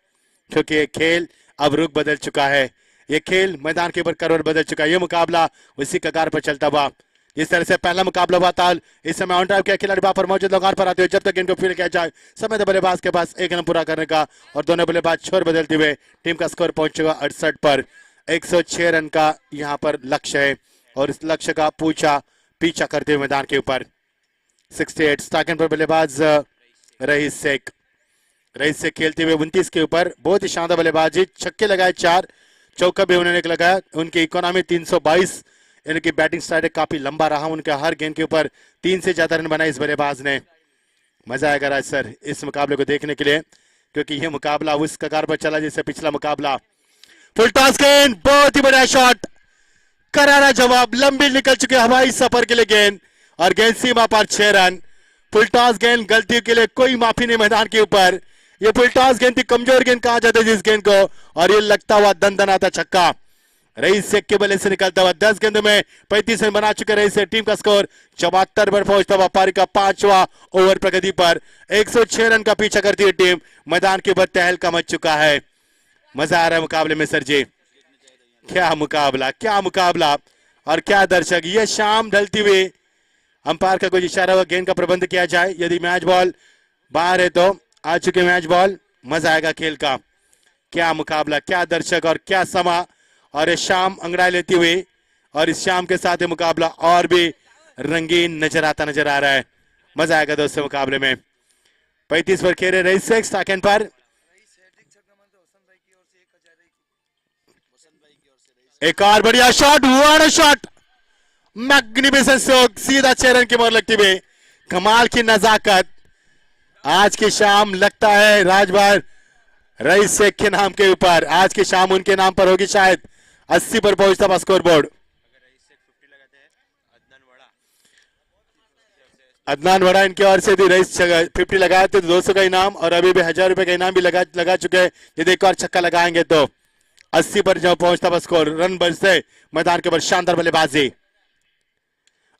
क्योंकि ये खेल अब रुख बदल चुका है, ये खेल मैदान के ऊपर करवट बदल चुका है। ये मुकाबला उसी कगार पर चलता हुआ जिस तरह से पहला मुकाबला हुआ था, इस समय ऑन ड्राइव के खिलाड़ी वहां पर मौजूद लगान पर आते हुए जब तक इनको फील्ड किया जाए समय तो बल्लेबाज के पास 1 रन पूरा करने का और दोनों बल्लेबाज छोर बदलते हुए टीम का स्कोर पहुंच चुका 68 पर। 106 रन का यहाँ पर लक्ष्य है और इस लक्ष्य का पीछा करते हुए मैदान के ऊपर 68 स्टार्टिंग पर बल्लेबाज रईस से खेलते हुए 29 के ऊपर बहुत ही शानदार बल्लेबाजी, छक्के लगाए 4, चौका भी उन्होंने लगाया। उनकी इकोनॉमी 322, इनकी बैटिंग स्ट्राइक काफी लंबा रहा, उनके हर गेंद के ऊपर 3 से ज्यादा रन बनाए इस बल्लेबाज ने। मजा आएगा राज सर इस मुकाबले को देखने के लिए क्योंकि यह मुकाबला उस कगार पर चला जैसे पिछला मुकाबला। फुल टॉस गेंद, बहुत ही बड़ा शॉट, करारा जवाब, लंबी निकल चुके हवाई सफर के लिए गेंद और गेंद सीमा पर 6 रन। फुल टॉस गेंद, गलती के लिए कोई माफी नहीं मैदान के ऊपर। ये फुल टॉस गेंद थी, कमजोर गेंद कहा जाता है जिस गेंद को, और ये लगता हुआ दंदनाता छक्का रईस से के बल्ले से निकलता हुआ। 10 गेंदों में 35 रन बना चुके रईस से, टीम का स्कोर 74 पर पहुंचता हुआ पारी का 5वां ओवर प्रगति पर। 106 रन का पीछा करती हुई टीम मैदान के ऊपर तहलका मच चुका है। मजा आ रहा है मुकाबले में सर जी, क्या मुकाबला और क्या दर्शक। ये शाम ढलती हुई अंपायर का कुछ इशारा हुआ गेंद का प्रबंध किया जाए, यदि मैच बॉल बाहर है तो आ चुके मैच बॉल। मजा आएगा खेल का, क्या मुकाबला, क्या दर्शक और क्या समा, और ये शाम अंगड़ाई लेती हुई और इस शाम के साथ ये मुकाबला और भी रंगीन नजर आ रहा है। मजा आएगा दोस्तों मुकाबले में। 35 पर खेल रहे रईस से, सेकंड पर एक और बढ़िया shot, what shot, magnificent stroke, सीधा 6 रन की मोहर लगती हुई, कमाल की नजाकत। आज की शाम लगता है राजभार रईस शेख के नाम के ऊपर, आज की शाम उनके नाम पर होगी शायद। 80 पर पहुंचता हुआ स्कोर बोर्ड। अदनान वड़ा इनकी ओर से भी रईस 50 लगाए थे तो 200 का इनाम और अभी भी 1000 रुपए का इनाम भी लगा चुके हैं। यदि एक और छक्का लगाएंगे तो 80 पर जब पहुंचता हुआ स्कोर, रन बचते मैदान के ऊपर। शानदार बल्लेबाजी,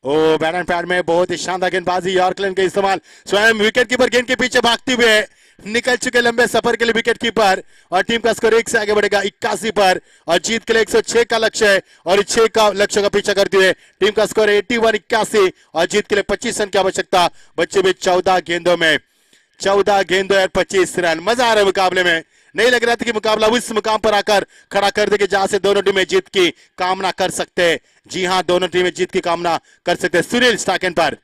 ओ बैट एंड पैड में बहुत ही शानदार गेंदबाजी, यॉर्कलैंड का इस्तेमाल, स्वयं विकेट कीपर गेंद के पीछे भागते हुए निकल चुके लंबे सफर के लिए विकेट कीपर, और टीम का स्कोर 1 से आगे बढ़ेगा 81 पर और जीत के लिए 106 का लक्ष्य है और इस 6 का लक्ष्य का पीछा करते हुए टीम का स्कोर 81 और जीत के लिए 25 रन की आवश्यकता। बच्चे भी 14 गेंदों में 25 रन। मजा आ रहा है मुकाबले में, नहीं लग रहा था कि मुकाबला उस मुकाम पर आकर खड़ा कर देगी जहां से दोनों टीमें जीत की कामना कर सकते हैं। जी हां, दोनों टीमें जीत की कामना कर सकते हैं। सुनील स्टार्किंग पर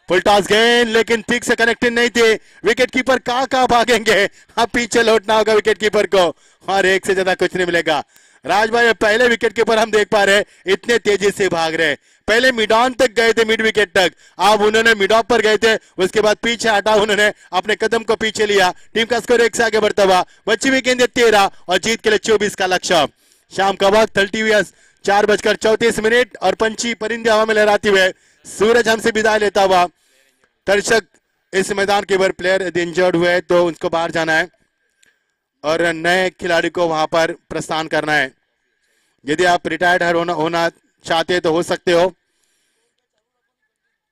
फुल टॉस गेंद, लेकिन ठीक से कनेक्टेड नहीं थे। विकेट कीपर कहां भागेंगे, अब पीछे लौटना होगा विकेट कीपर को और 1 से ज्यादा कुछ नहीं मिलेगा। राज भाई पहले विकेट कीपर हम देख पा रहे इतने तेजी से भाग रहे, पहले मिड ऑन तक गए थे, मिड विकेट तक, अब उन्होंने मिड ऑफ पर गए थे, उसके बाद पीछे हटा उन्होंने अपने कदम को पीछे लिया। टीम का स्कोर 1 से आगे बढ़ता हुआ, बच्ची भी गेंद 13 और जीत के लिए 24 का लक्ष्य। शाम का वक्त 4:34 और पंछी परिंदे हवा में लहराते हुए सूरज हमसे विदाई लेता हुआ। दर्शक इस मैदान के ऊपर प्लेयर यदि इंजर्ड हुए तो उनको बाहर जाना है और नए खिलाड़ी को वहां पर प्रस्थान करना है। यदि आप रिटायर्ड होना चाहते हैं तो हो सकते हो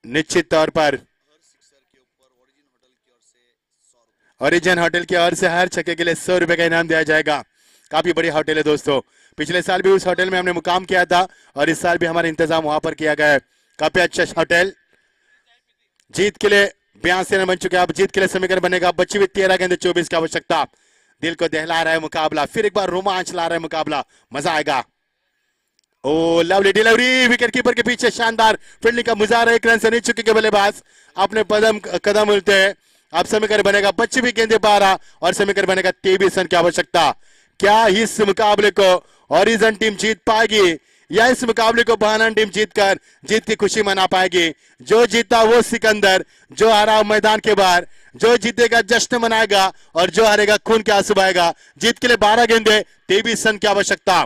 निश्चित तौर पर। ओरिजिन होटल की ओर से हर छक्के के लिए 100 रुपए का इनाम दिया जाएगा। काफी बड़ी होटल है दोस्तों, पिछले साल भी उस होटल में हमने मुकाम किया था और इस साल भी हमारा इंतजाम वहां पर किया गया है। काफी अच्छा होटल, जीत के लिए 82 रन बन चुके हैं। अब जीत के लिए समीकरण बनेगा बची हुई 13 गेंद 24 की आवश्यकता। दिल को दहला रहा है मुकाबला, फिर एक बार रोमांच ला रहा है मुकाबला, मजा आएगा। ओ लवली डिलीवरी, विकेट कीपर के पीछे शानदार फील्डिंग का मुजाहरा, एक रन से नहीं चुके बल्लेबाज अपने कदम उलटे हैं। अब समीकरण बनेगा बची हुई गेंदे 12 और समीकरण बनेगा 23 रन की आवश्यकता। क्या इस मुकाबले को ओरिजिन टीम जीत पाएगी या इस मुकाबले को बहाना टीम जीतकर जीत की खुशी मना पाएगी? जो जीता वो सिकंदर, जो हारा मैदान के बाहर, जो जीतेगा जश्न मनाएगा और जो हारेगा खून के आंसू बहाएगा। जीत के लिए 12 गेंदे 23 रन की आवश्यकता।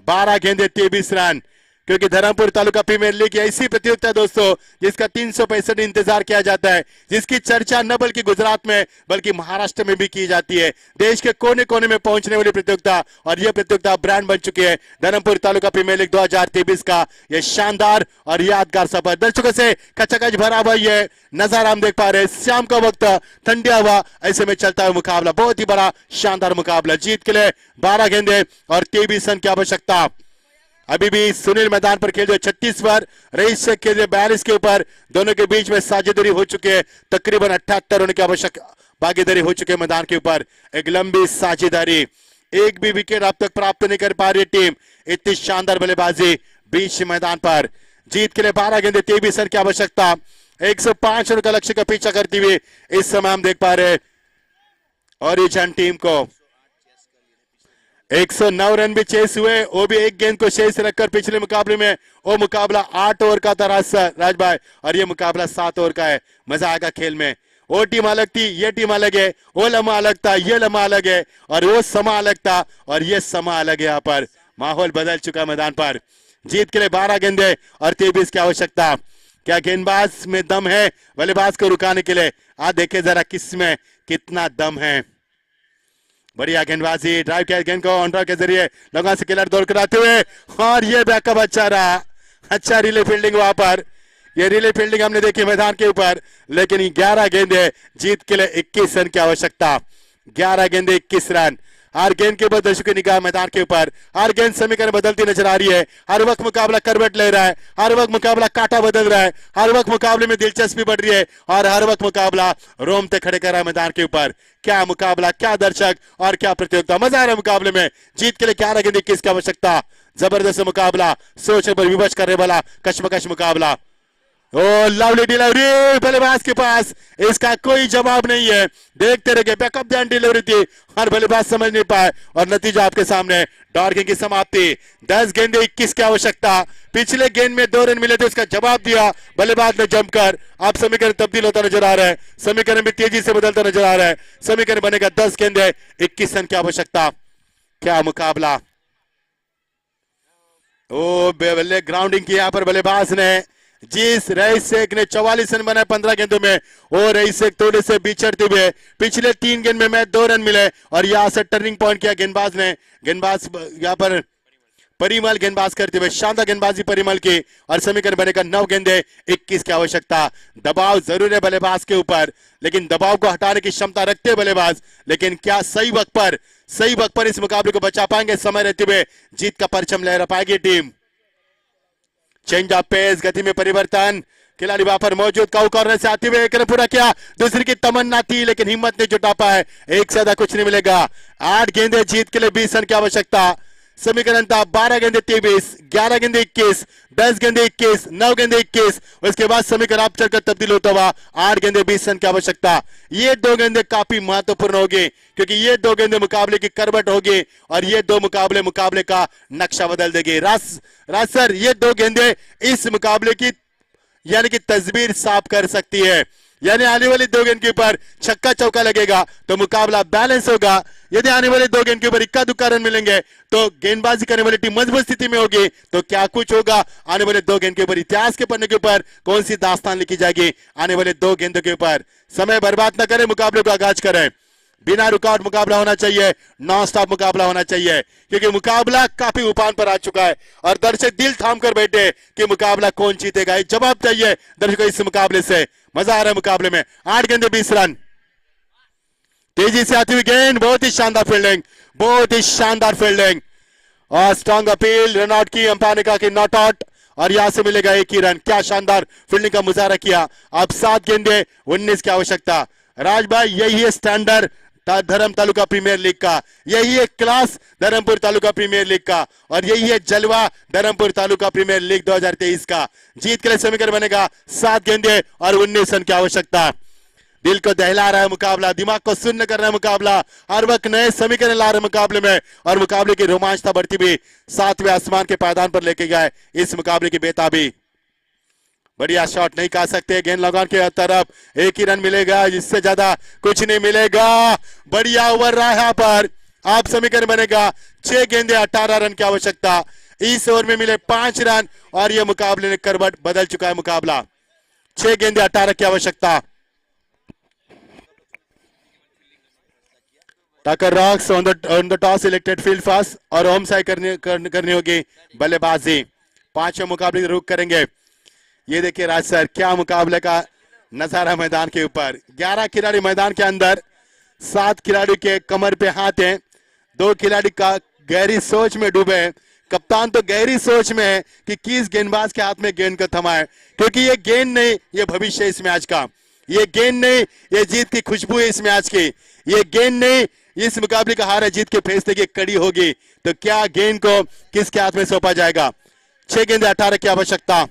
12 गेंदे 23 रन, क्योंकि धर्मपुर तालुका प्रीमियर लीग ऐसी प्रतियोगिता दोस्तों जिसका 365 इंतजार किया जाता है, जिसकी चर्चा न बल्कि गुजरात में बल्कि महाराष्ट्र में भी की जाती है। देश के कोने कोने में पहुंचने वाली प्रतियोगिता, और यह प्रतियोगिता ब्रांड बन चुकी है धर्मपुर तालुका प्रीमियर लीग 2023 का यह शानदार और यादगार सफर। दर्शकों से खचाखच भरा हुआ ये नजारा हम देख पा रहे हैं। शाम का वक्त, ठंडी हवा, ऐसे में चलता हुआ मुकाबला, बहुत ही बड़ा शानदार मुकाबला। जीत के लिए 12 गेंदे और 23 रन की आवश्यकता। अभी भी सुनील मैदान पर खेल रहे 36 पर, रईस से खेल रहे 42 के ऊपर। दोनों के बीच में साझेदारी हो चुकी है, तकरीबन 78 रन की आवश्यक भागीदारी हो चुके मैदान के ऊपर। एक लंबी साझेदारी, एक भी विकेट अब तक प्राप्त नहीं कर पा रही टीम। इतनी शानदार बल्लेबाजी बीच मैदान पर। जीत के लिए 12 गेंदे 23 रन की आवश्यकता। 105 रन का लक्ष्य का पीछा करती हुई इस समय हम देख पा रहे ओरिजिन टीम को। 109 रन भी चेस हुए, वो भी एक गेंद को शेष रखकर। पिछले मुकाबले में वो मुकाबला 8 ओवर का था राज भाई, और ये मुकाबला 7 ओवर का है। मजा आएगा खेल में। वो टीम अलग थी, ये टीम अलग है। वो लम्हा अलग था, ये लम्हा अलग है, और वो समा अलग था और ये समा अलग है। यहाँ पर माहौल बदल चुका मैदान पर। जीत के लिए 12 गेंदे और 23 की आवश्यकता। क्या गेंदबाज में दम है बल्लेबाज को रुकाने के लिए? आज देखे जरा किस में कितना दम है। बढ़िया गेंदबाजी, ड्राइव किया गेंद को ऑन ड्राइव के जरिए लोगों से खिलाड़ी दौड़ कर आते हुए, और ये बैकअप अच्छा रहा। अच्छा रिले फील्डिंग वहां पर, ये रिले फील्डिंग हमने देखी मैदान के ऊपर। लेकिन 11 गेंदे, जीत के लिए 21 रन की आवश्यकता। 11 गेंदे 21 रन। हर गेंद के बाद दर्शकों की निगाह मैदान के ऊपर। हर गेंद समीकरण बदलती नजर आ रही है। हर वक्त मुकाबला करवट ले रहा है, हर वक्त मुकाबला कांटा बदल रहा है, हर वक्त मुकाबले में दिलचस्पी बढ़ रही है, और हर वक्त मुकाबला रोमते खड़े कर रहा है मैदान के ऊपर। क्या मुकाबला, क्या दर्शक और क्या प्रतियोगिता, मजा आ रहा है मुकाबले में। जीत के लिए 11 गेंद 21 की आवश्यकता। जबरदस्त मुकाबला, सोच पर विवश करने वाला कशमकश मुकाबला। ओ लवली डिलीवरी, बल्लेबाज के पास इसका कोई जवाब नहीं है। देखते रहे, बैकअप ध्यान डिलीवरी थी और बल्लेबाज समझ नहीं पाए, और नतीजा आपके सामने। डॉर्किंग की समाप्ति। 10 गेंदे 21 की आवश्यकता। पिछले गेंद में 2 रन मिले थे, उसका जवाब दिया बल्लेबाज ने जमकर। अब समीकरण तब्दील होता नजर आ रहा है, समीकरण भी तेजी से बदलता नजर आ रहा है। समीकरण बनेगा 10 गेंदे 21 रन की आवश्यकता। क्या मुकाबला। ओ बल्ले ग्राउंडिंग की यहाँ पर बल्लेबाज ने। जिस रईस शेख ने 44 रन बनाए 15 गेंदों में, वो रईस शेख थोड़े से बिछड़ते हुए पिछले 3 गेंद में 2 रन मिले, और यहां से टर्निंग पॉइंट किया गेंदबाज ने। गेंदबाज यहां पर परिमल गेंदबाज करते हुए शानदार गेंदबाजी परिमल की, और समीकरण बनेगा 9 गेंदे 21 की आवश्यकता। दबाव जरूर है बल्लेबाज के ऊपर, लेकिन दबाव को हटाने की क्षमता रखते हैं बल्लेबाज। लेकिन क्या सही वक्त पर इस मुकाबले को बचा पाएंगे? समय रहते हुए जीत का परचम लहरा पाएगी टीम। चेंज ऑफ पेस, गति में परिवर्तन। खिलाड़ी वहां पर मौजूद, काउ कॉर्नर से आते हुए एक रन पूरा किया। दूसरी की तमन्ना थी लेकिन हिम्मत नहीं जुटा पाए। एक से ज्यादा कुछ नहीं मिलेगा। 8 गेंदे, जीत के लिए 20 रन की आवश्यकता। समीकरण था 12 गेंदे 23, 11 गेंदे 21, 10 गेंदे 21, 9 गेंदे 21। उसके बाद समीकरण आप चलकर तब्दील होता हुआ 8 गेंदे 20 रन की आवश्यकता। ये 2 गेंदे काफी महत्वपूर्ण होगी, क्योंकि ये 2 गेंदे मुकाबले की करवट होगी, और ये 2 मुकाबले का नक्शा बदल देगी। राज सर, ये 2 गेंदे इस मुकाबले की यानी कि तस्वीर साफ कर सकती है। यानी आने वाली 2 गेंद के ऊपर छक्का चौका लगेगा तो मुकाबला बैलेंस होगा। यदि आने वाले 2 गेंद के ऊपर इक्का दुक्का रन मिलेंगे तो गेंदबाजी करने वाली टीम मजबूत स्थिति में होगी। तो क्या कुछ होगा आने वाले 2 गेंद के ऊपर? इतिहास के पन्ने के ऊपर कौन सी दास्तान लिखी जाएगी आने वाले 2 गेंदों के ऊपर? समय बर्बाद न करें, मुकाबले को आगाज करें। बिना रुकावट मुकाबला होना चाहिए, नॉन स्टॉप मुकाबला होना चाहिए, क्योंकि मुकाबला काफी उफान पर आ चुका है और दर्शक दिल थाम कर बैठे कि मुकाबला कौन जीतेगा। ये जवाब चाहिए दर्शकों इस मुकाबले से। मजा आ रहा है मुकाबले में। 8 गेंदे 20 रन। तेजी से आती हुई गेंद, बहुत ही शानदार फील्डिंग, बहुत ही शानदार फील्डिंग और स्ट्रॉन्ग अपील। रन आउट की, अंपायर ने कहा कि नॉट आउट, और यहां से मिलेगा एक ही रन। क्या शानदार फील्डिंग का मुजाहरा किया। अब 7 गेंदे 19 की आवश्यकता। राज भाई यही है स्टैंडर्ड धर्म तालुका प्रीमियर लीग का, यही है class Dharampur taluka premier league का, और यही है जलवा धर्मपुर तालुका प्रीमियर लीग 2023 का। जीत के लिए समीकरण बनेगा 7 गेंदे और 19 रन की आवश्यकता। दिल को दहला रहा है मुकाबला, दिमाग को सुन्न कर रहा है मुकाबला, हर वक्त नए समीकरण ला रहे मुकाबले में, और मुकाबले की रोमांचता बढ़ती भी 7वें आसमान के पायदान पर लेके गए इस मुकाबले की बेताबी। बढ़िया शॉट नहीं कह सकते, गेंद लगान के तरफ एक ही रन मिलेगा, इससे ज्यादा कुछ नहीं मिलेगा। बढ़िया ओवर रहा है यहाँ पर। आप समीकरण बनेगा 6 गेंदे 18 रन की आवश्यकता। इस ओवर में मिले 5 रन और यह मुकाबले ने करवट बदल चुका है मुकाबला। 6 गेंदे 18 की आवश्यकता। Tucker Rocks on the toss elected field first और होम साइड करनी होगी बल्लेबाजी। 5वें मुकाबले रुक करेंगे। ये देखिए राज सर, क्या मुकाबले का नजारा मैदान के ऊपर। 11 खिलाड़ी मैदान के अंदर, 7 खिलाड़ी के कमर पे हाथ हैं, 2 खिलाड़ी का गहरी सोच में डूबे हैं। कप्तान तो गहरी सोच में है कि किस गेंदबाज के हाथ में गेंद को थमाए, क्योंकि ये गेंद नहीं, ये भविष्य इस मैच का। ये गेंद नहीं, ये जीत की खुशबू है इस मैच की। ये गेंद नहीं, इस मुकाबले का हार है जीत के फैसले की कड़ी होगी। तो क्या गेंद को किसके हाथ में सौंपा जाएगा। 6 गेंदे 18 की आवश्यकता।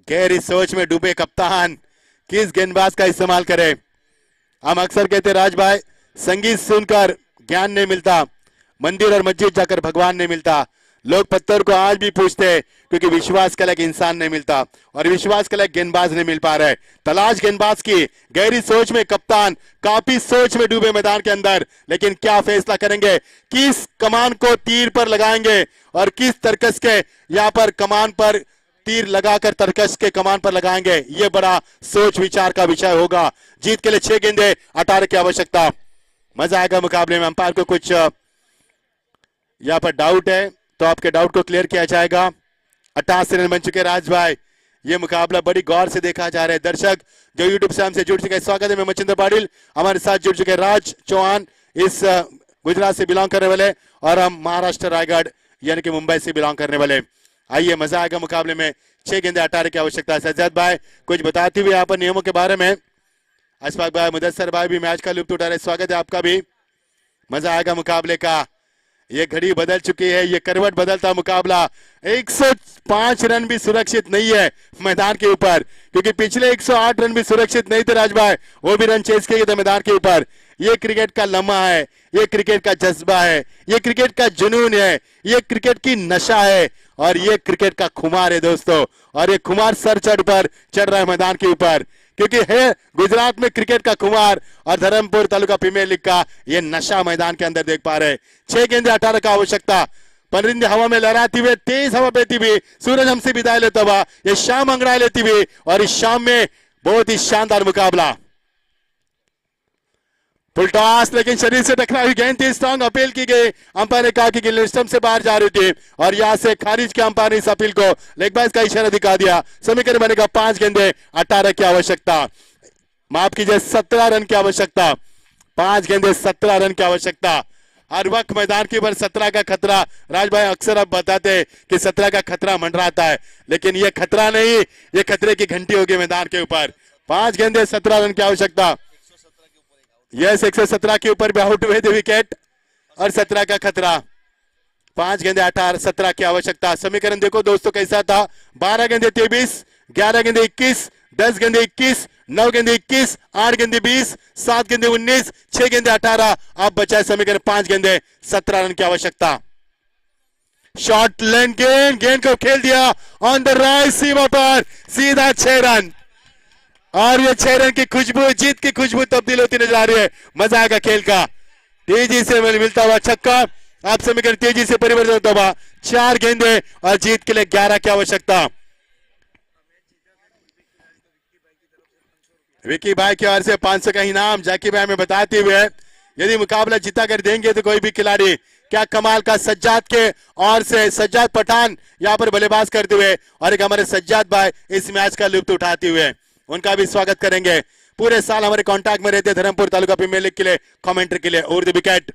गहरी सोच में डूबे कप्तान किस गेंदबाज का इस्तेमाल करे। हम अक्सर कहते राज भाई, संगीत सुनकर ज्ञान नहीं मिलता, मंदिर और मस्जिद जाकर भगवान नहीं मिलता। लोग पत्थर को आज भी पूछते हैं क्योंकि विश्वास का लायक इंसान नहीं मिलता और विश्वास के लायक गेंदबाज नहीं मिल पा रहे। तलाश गेंदबाज की। गहरी सोच में कप्तान काफी सोच में डूबे मैदान के अंदर, लेकिन क्या फैसला करेंगे, किस कमान को तीर पर लगाएंगे और किस तरकस के यहाँ पर कमान पर तीर लगाकर तरकस के कमान पर लगाएंगे। ये बड़ा सोच विचार का विषय होगा। जीत के लिए 6 गेंदे 18 की आवश्यकता। मजा आएगा मुकाबले में। अंपायर को कुछ यहाँ पर डाउट है तो आपके डाउट को क्लियर किया जाएगा। 88 रन बन चुके राज भाई। ये मुकाबला बड़ी गौर से देखा जा रहा है। दर्शक जो यूट्यूब से हमसे जुड़ चुके हैं, स्वागत है। मैं मचिंद्र पाटिल, हमारे साथ जुड़ चुके राज चौहान, इस गुजरात से बिलोंग करने वाले, और हम महाराष्ट्र रायगढ़ यानी कि मुंबई से बिलोंग करने वाले। आइए मजा आएगा मुकाबले में। 6 गेंदे 18 की आवश्यकता है। सज्जाद भाई कुछ बताते हुए यहाँ पर नियमों के बारे में। अशफाक भाई, मुदस्सर भाई भी मैच का लुत्फ उठा रहे, स्वागत है आपका भी। मजा आएगा मुकाबले का। ये घड़ी बदल चुकी है, ये करवट बदलता मुकाबला। 105 रन भी सुरक्षित नहीं है मैदान के ऊपर, क्योंकि पिछले 108 रन भी सुरक्षित नहीं थे राज भाई, वो भी रन चेस किए थे मैदान के ऊपर। ये क्रिकेट का लम्हा है, ये क्रिकेट का जज्बा है, ये क्रिकेट का जुनून है, ये क्रिकेट की नशा है, और ये क्रिकेट का खुमार है दोस्तों। और ये खुमार सर चढ़ पर चढ़ रहा है मैदान के ऊपर, क्योंकि है गुजरात में क्रिकेट का खुमार और धर्मपुर तालुका प्रीमियर लीग का ये नशा मैदान के अंदर देख पा रहे। 6 गेंदे 18 का आवश्यकता। परिंदे हवा में लहराती हुए, तेज हवा बहती हुई, सूरज हमसे विदाई लेता हुआ, ये शाम अंगड़ाई लेती हुई, और इस शाम में बहुत ही शानदार मुकाबला। फुल टॉस, लेकिन शरीर से टकराई हुई गेंद थी, स्ट्रांग अपील की गई। अंपायर ने कहा कि गिल स्टंप से बाहर जा रही थी, और यहां से खारिज के अंपायर ने इस अपील को लेग बाइज का इशारा दिखा दिया। समीकरण बनेगा 5 गेंदे 18 की आवश्यकता। माफ कीजिए 17 रन की आवश्यकता। 5 गेंदे 17 रन की आवश्यकता। हर वक्त मैदान के ऊपर 17 का खतरा। राज भाई अक्सर आप बताते हैं कि 17 का खतरा मंडराता है, लेकिन ये खतरा नहीं, ये खतरे की घंटी होगी मैदान के ऊपर। 5 गेंदे 17 रन की आवश्यकता। यस, 117 के ऊपर भी आउट हुए थे विकेट, और 17 का खतरा। 5 गेंदे 18 17 की आवश्यकता। समीकरण देखो दोस्तों कैसा था। 12 गेंदे 23, 11 गेंदे 21, 10 गेंदे 21, 9 गेंदे 21, 8 गेंदे 20, 7 गेंदे 19, 6 गेंदे 18। अब बचा समीकरण 5 गेंदे 17 रन की आवश्यकता। शॉट लेन गेंद को खेल दिया ऑन द राइट सीमा पर, सीधा 6 रन, और ये 6 रन की खुशबू, जीत की खुशबू तब्दील होती नजर आ रही है। मजा आएगा खेल का। तेजी से मिलता हुआ छक्का, आप समीकरण तेजी से परिवर्तन होता हुआ। 4 गेंदे और जीत के लिए 11 की आवश्यकता। विकी भाई की ओर से 500 का इनाम जाकी भाई में बताते हुए, यदि मुकाबला जीता कर देंगे तो कोई भी खिलाड़ी, क्या कमाल का सज्जाद के और से सज्जाद पठान यहाँ पर बल्लेबाज करते हुए, और एक हमारे सज्जाद भाई इस मैच का लुत्फ उठाते हुए, उनका भी स्वागत करेंगे। पूरे साल हमारे कांटेक्ट में रहते धर्मपुर तालुका प्रीमियर लीग के लिए कमेंट्री के लिए। और द विकेट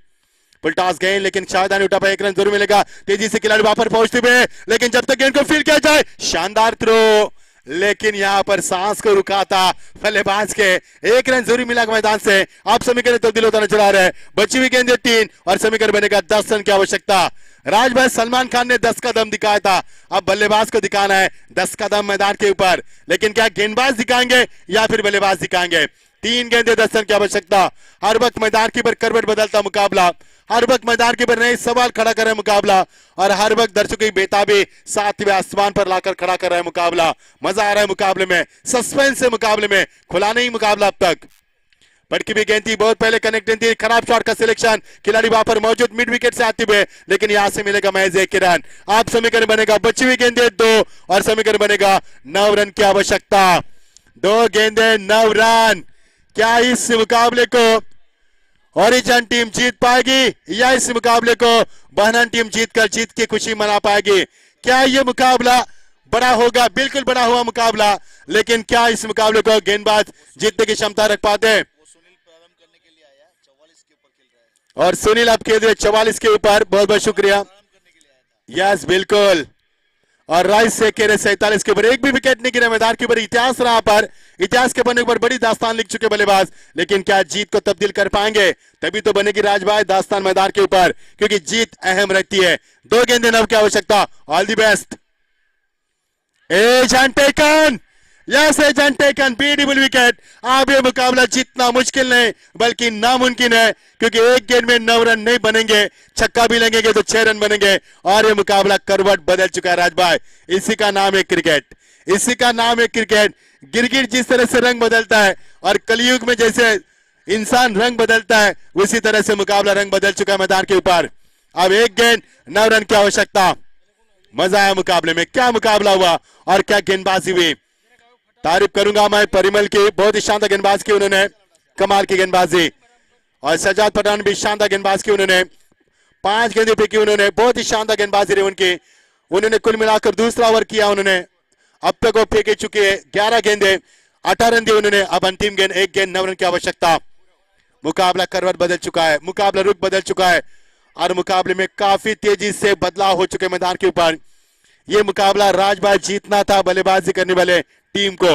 फुल टॉस गेंद, लेकिन शाहदान उठा पाए, एक रन जरूर मिलेगा। तेजी से खिलाड़ी वहां पर पहुंचते हुए, लेकिन जब तक गेंद को फील्ड किया जाए, शानदार थ्रो, लेकिन यहां पर सांस को रुका था बल्लेबाज के। एक रन जरूर मिला मैदान से। आप समीकरण तब्दील होता नजर आ रहा है। बची हुई गेंद 3 और समीकरण बनेगा 10 रन की आवश्यकता। राजभाई सलमान खान ने 10 का दम दिखाया था, अब बल्लेबाज को दिखाना है 10 का दम मैदान के ऊपर। लेकिन क्या गेंदबाज दिखाएंगे या फिर बल्लेबाज दिखाएंगे? 3 गेंदे 10 रन की आवश्यकता। हर वक्त मैदान की पर करवट बदलता मुकाबला, हर वक्त मैदान के पर नए सवाल खड़ा कर रहे हैं मुकाबला, और हर वक्त दर्शकों की बेताबी सातवें आसमान पर लाकर खड़ा कर रहा है मुकाबला। मजा आ रहा है मुकाबले में, सस्पेंस है मुकाबले में, खुला नहीं मुकाबला अब तक। पटकी भी गेंद थी, बहुत पहले कनेक्टिंग थी, खराब शॉट का सिलेक्शन, खिलाड़ी वहां पर मौजूद मिड विकेट से आते हुए, लेकिन यहां से मिलेगा महज 1 रन। आप समीकरण बनेगा बची हुई गेंदे 2 और समीकरण बनेगा 9 रन की आवश्यकता। 2 गेंदे 9 रन। क्या इस मुकाबले को ओरिजिन टीम जीत पाएगी या इस मुकाबले को बहनन टीम जीत की खुशी मना पाएगी? क्या यह मुकाबला बड़ा होगा? बिल्कुल बड़ा हुआ मुकाबला, लेकिन क्या इस मुकाबले को गेंदबाज जीतने की क्षमता रख पाते हैं? और सुनील अब खेल रहे 44 के ऊपर, बहुत बहुत शुक्रिया। यस बिल्कुल, और राइस से खेल 47 के ऊपर, एक भी विकेट नहीं गिरा मैदान के ऊपर। इतिहास रहा पर, इतिहास के पन्ने पर बड़ी दास्तान लिख चुके बल्लेबाज, लेकिन क्या जीत को तब्दील कर पाएंगे? तभी तो बनेगी राजभाई दास्तान मैदान के ऊपर, क्योंकि जीत अहम रखती है। 2 गेंदे 9 की आवश्यकता। All the best. Agent taken, yes agent taken, beautiful wicket. अब ये मुकाबला जीतना मुश्किल नहीं बल्कि नामुमकिन है, क्योंकि एक गेंद में 9 रन नहीं बनेंगे, छक्का भी लगेंगे तो 6 रन बनेंगे, और ये मुकाबला करवट बदल चुका है राजभाई। इसी का नाम है क्रिकेट, इसी का नाम है क्रिकेट। गिरगिट जिस तरह से रंग बदलता है और कलयुग में जैसे इंसान रंग बदलता है, उसी तरह से मुकाबला रंग बदल चुका है मैदान के ऊपर। अब 1 गेंद 9 रन की आवश्यकता। मजा आया मुकाबले में, क्या मुकाबला हुआ और क्या गेंदबाजी हुई। तारीफ करूंगा मैं परिमल की, बहुत ही शानदार गेंदबाज की उन्होंने, कमाल की गेंदबाजी। और सजाद पठान भी शानदार गेंदबाज की उन्होंने, 5 गेंदें फेंकी उन्होंने, बहुत ही शानदार गेंदबाजी रही उनकी। उन्होंने कुल मिलाकर दूसरा ओवर किया उन्होंने, अब तक वो फेंके चुके हैं 11 गेंदे, 18 रन दिए उन्होंने। अब अंतिम गेंद 1 गेंद 9 रन की आवश्यकता। मुकाबला करवट बदल चुका है, मुकाबला रुख बदल चुका है, और मुकाबले में काफी तेजी से बदलाव हो चुके मैदान के ऊपर। यह मुकाबला राजभाई जीतना था बल्लेबाजी करने वाले टीम को,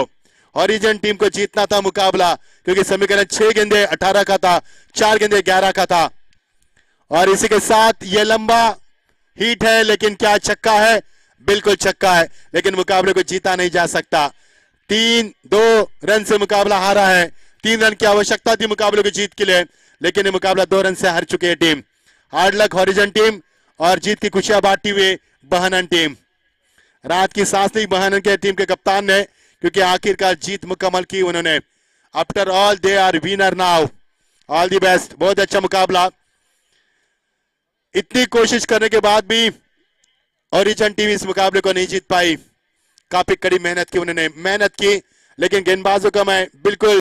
ओरिजिन टीम को जीतना था मुकाबला, क्योंकि समीकरण 6 गेंदे 18 का था, 4 गेंदे 11 का था। और इसी के साथ यह लंबा हिट है, लेकिन क्या छक्का है? बिल्कुल छक्का है, लेकिन मुकाबले को जीता नहीं जा सकता। 3-2 रन से मुकाबला हारा है। 3 रन की आवश्यकता थी मुकाबले को जीत के लिए, लेकिन ये मुकाबला 2 रन से हार चुकी है team. Hard luck origin team, और जीत की खुशियां बांटती हुई बहनन टीम। रात की सांस ली बहनन के टीम के कप्तान ने, क्योंकि आखिरकार जीत मुकम्मल की उन्होंने। After all they are winner now. All the best, बहुत अच्छा मुकाबला। इतनी कोशिश करने के बाद भी ओरिजिन टीम इस मुकाबले को नहीं जीत पाई। काफी कड़ी मेहनत की उन्होंने, मेहनत की, लेकिन गेंदबाजों का मैं बिल्कुल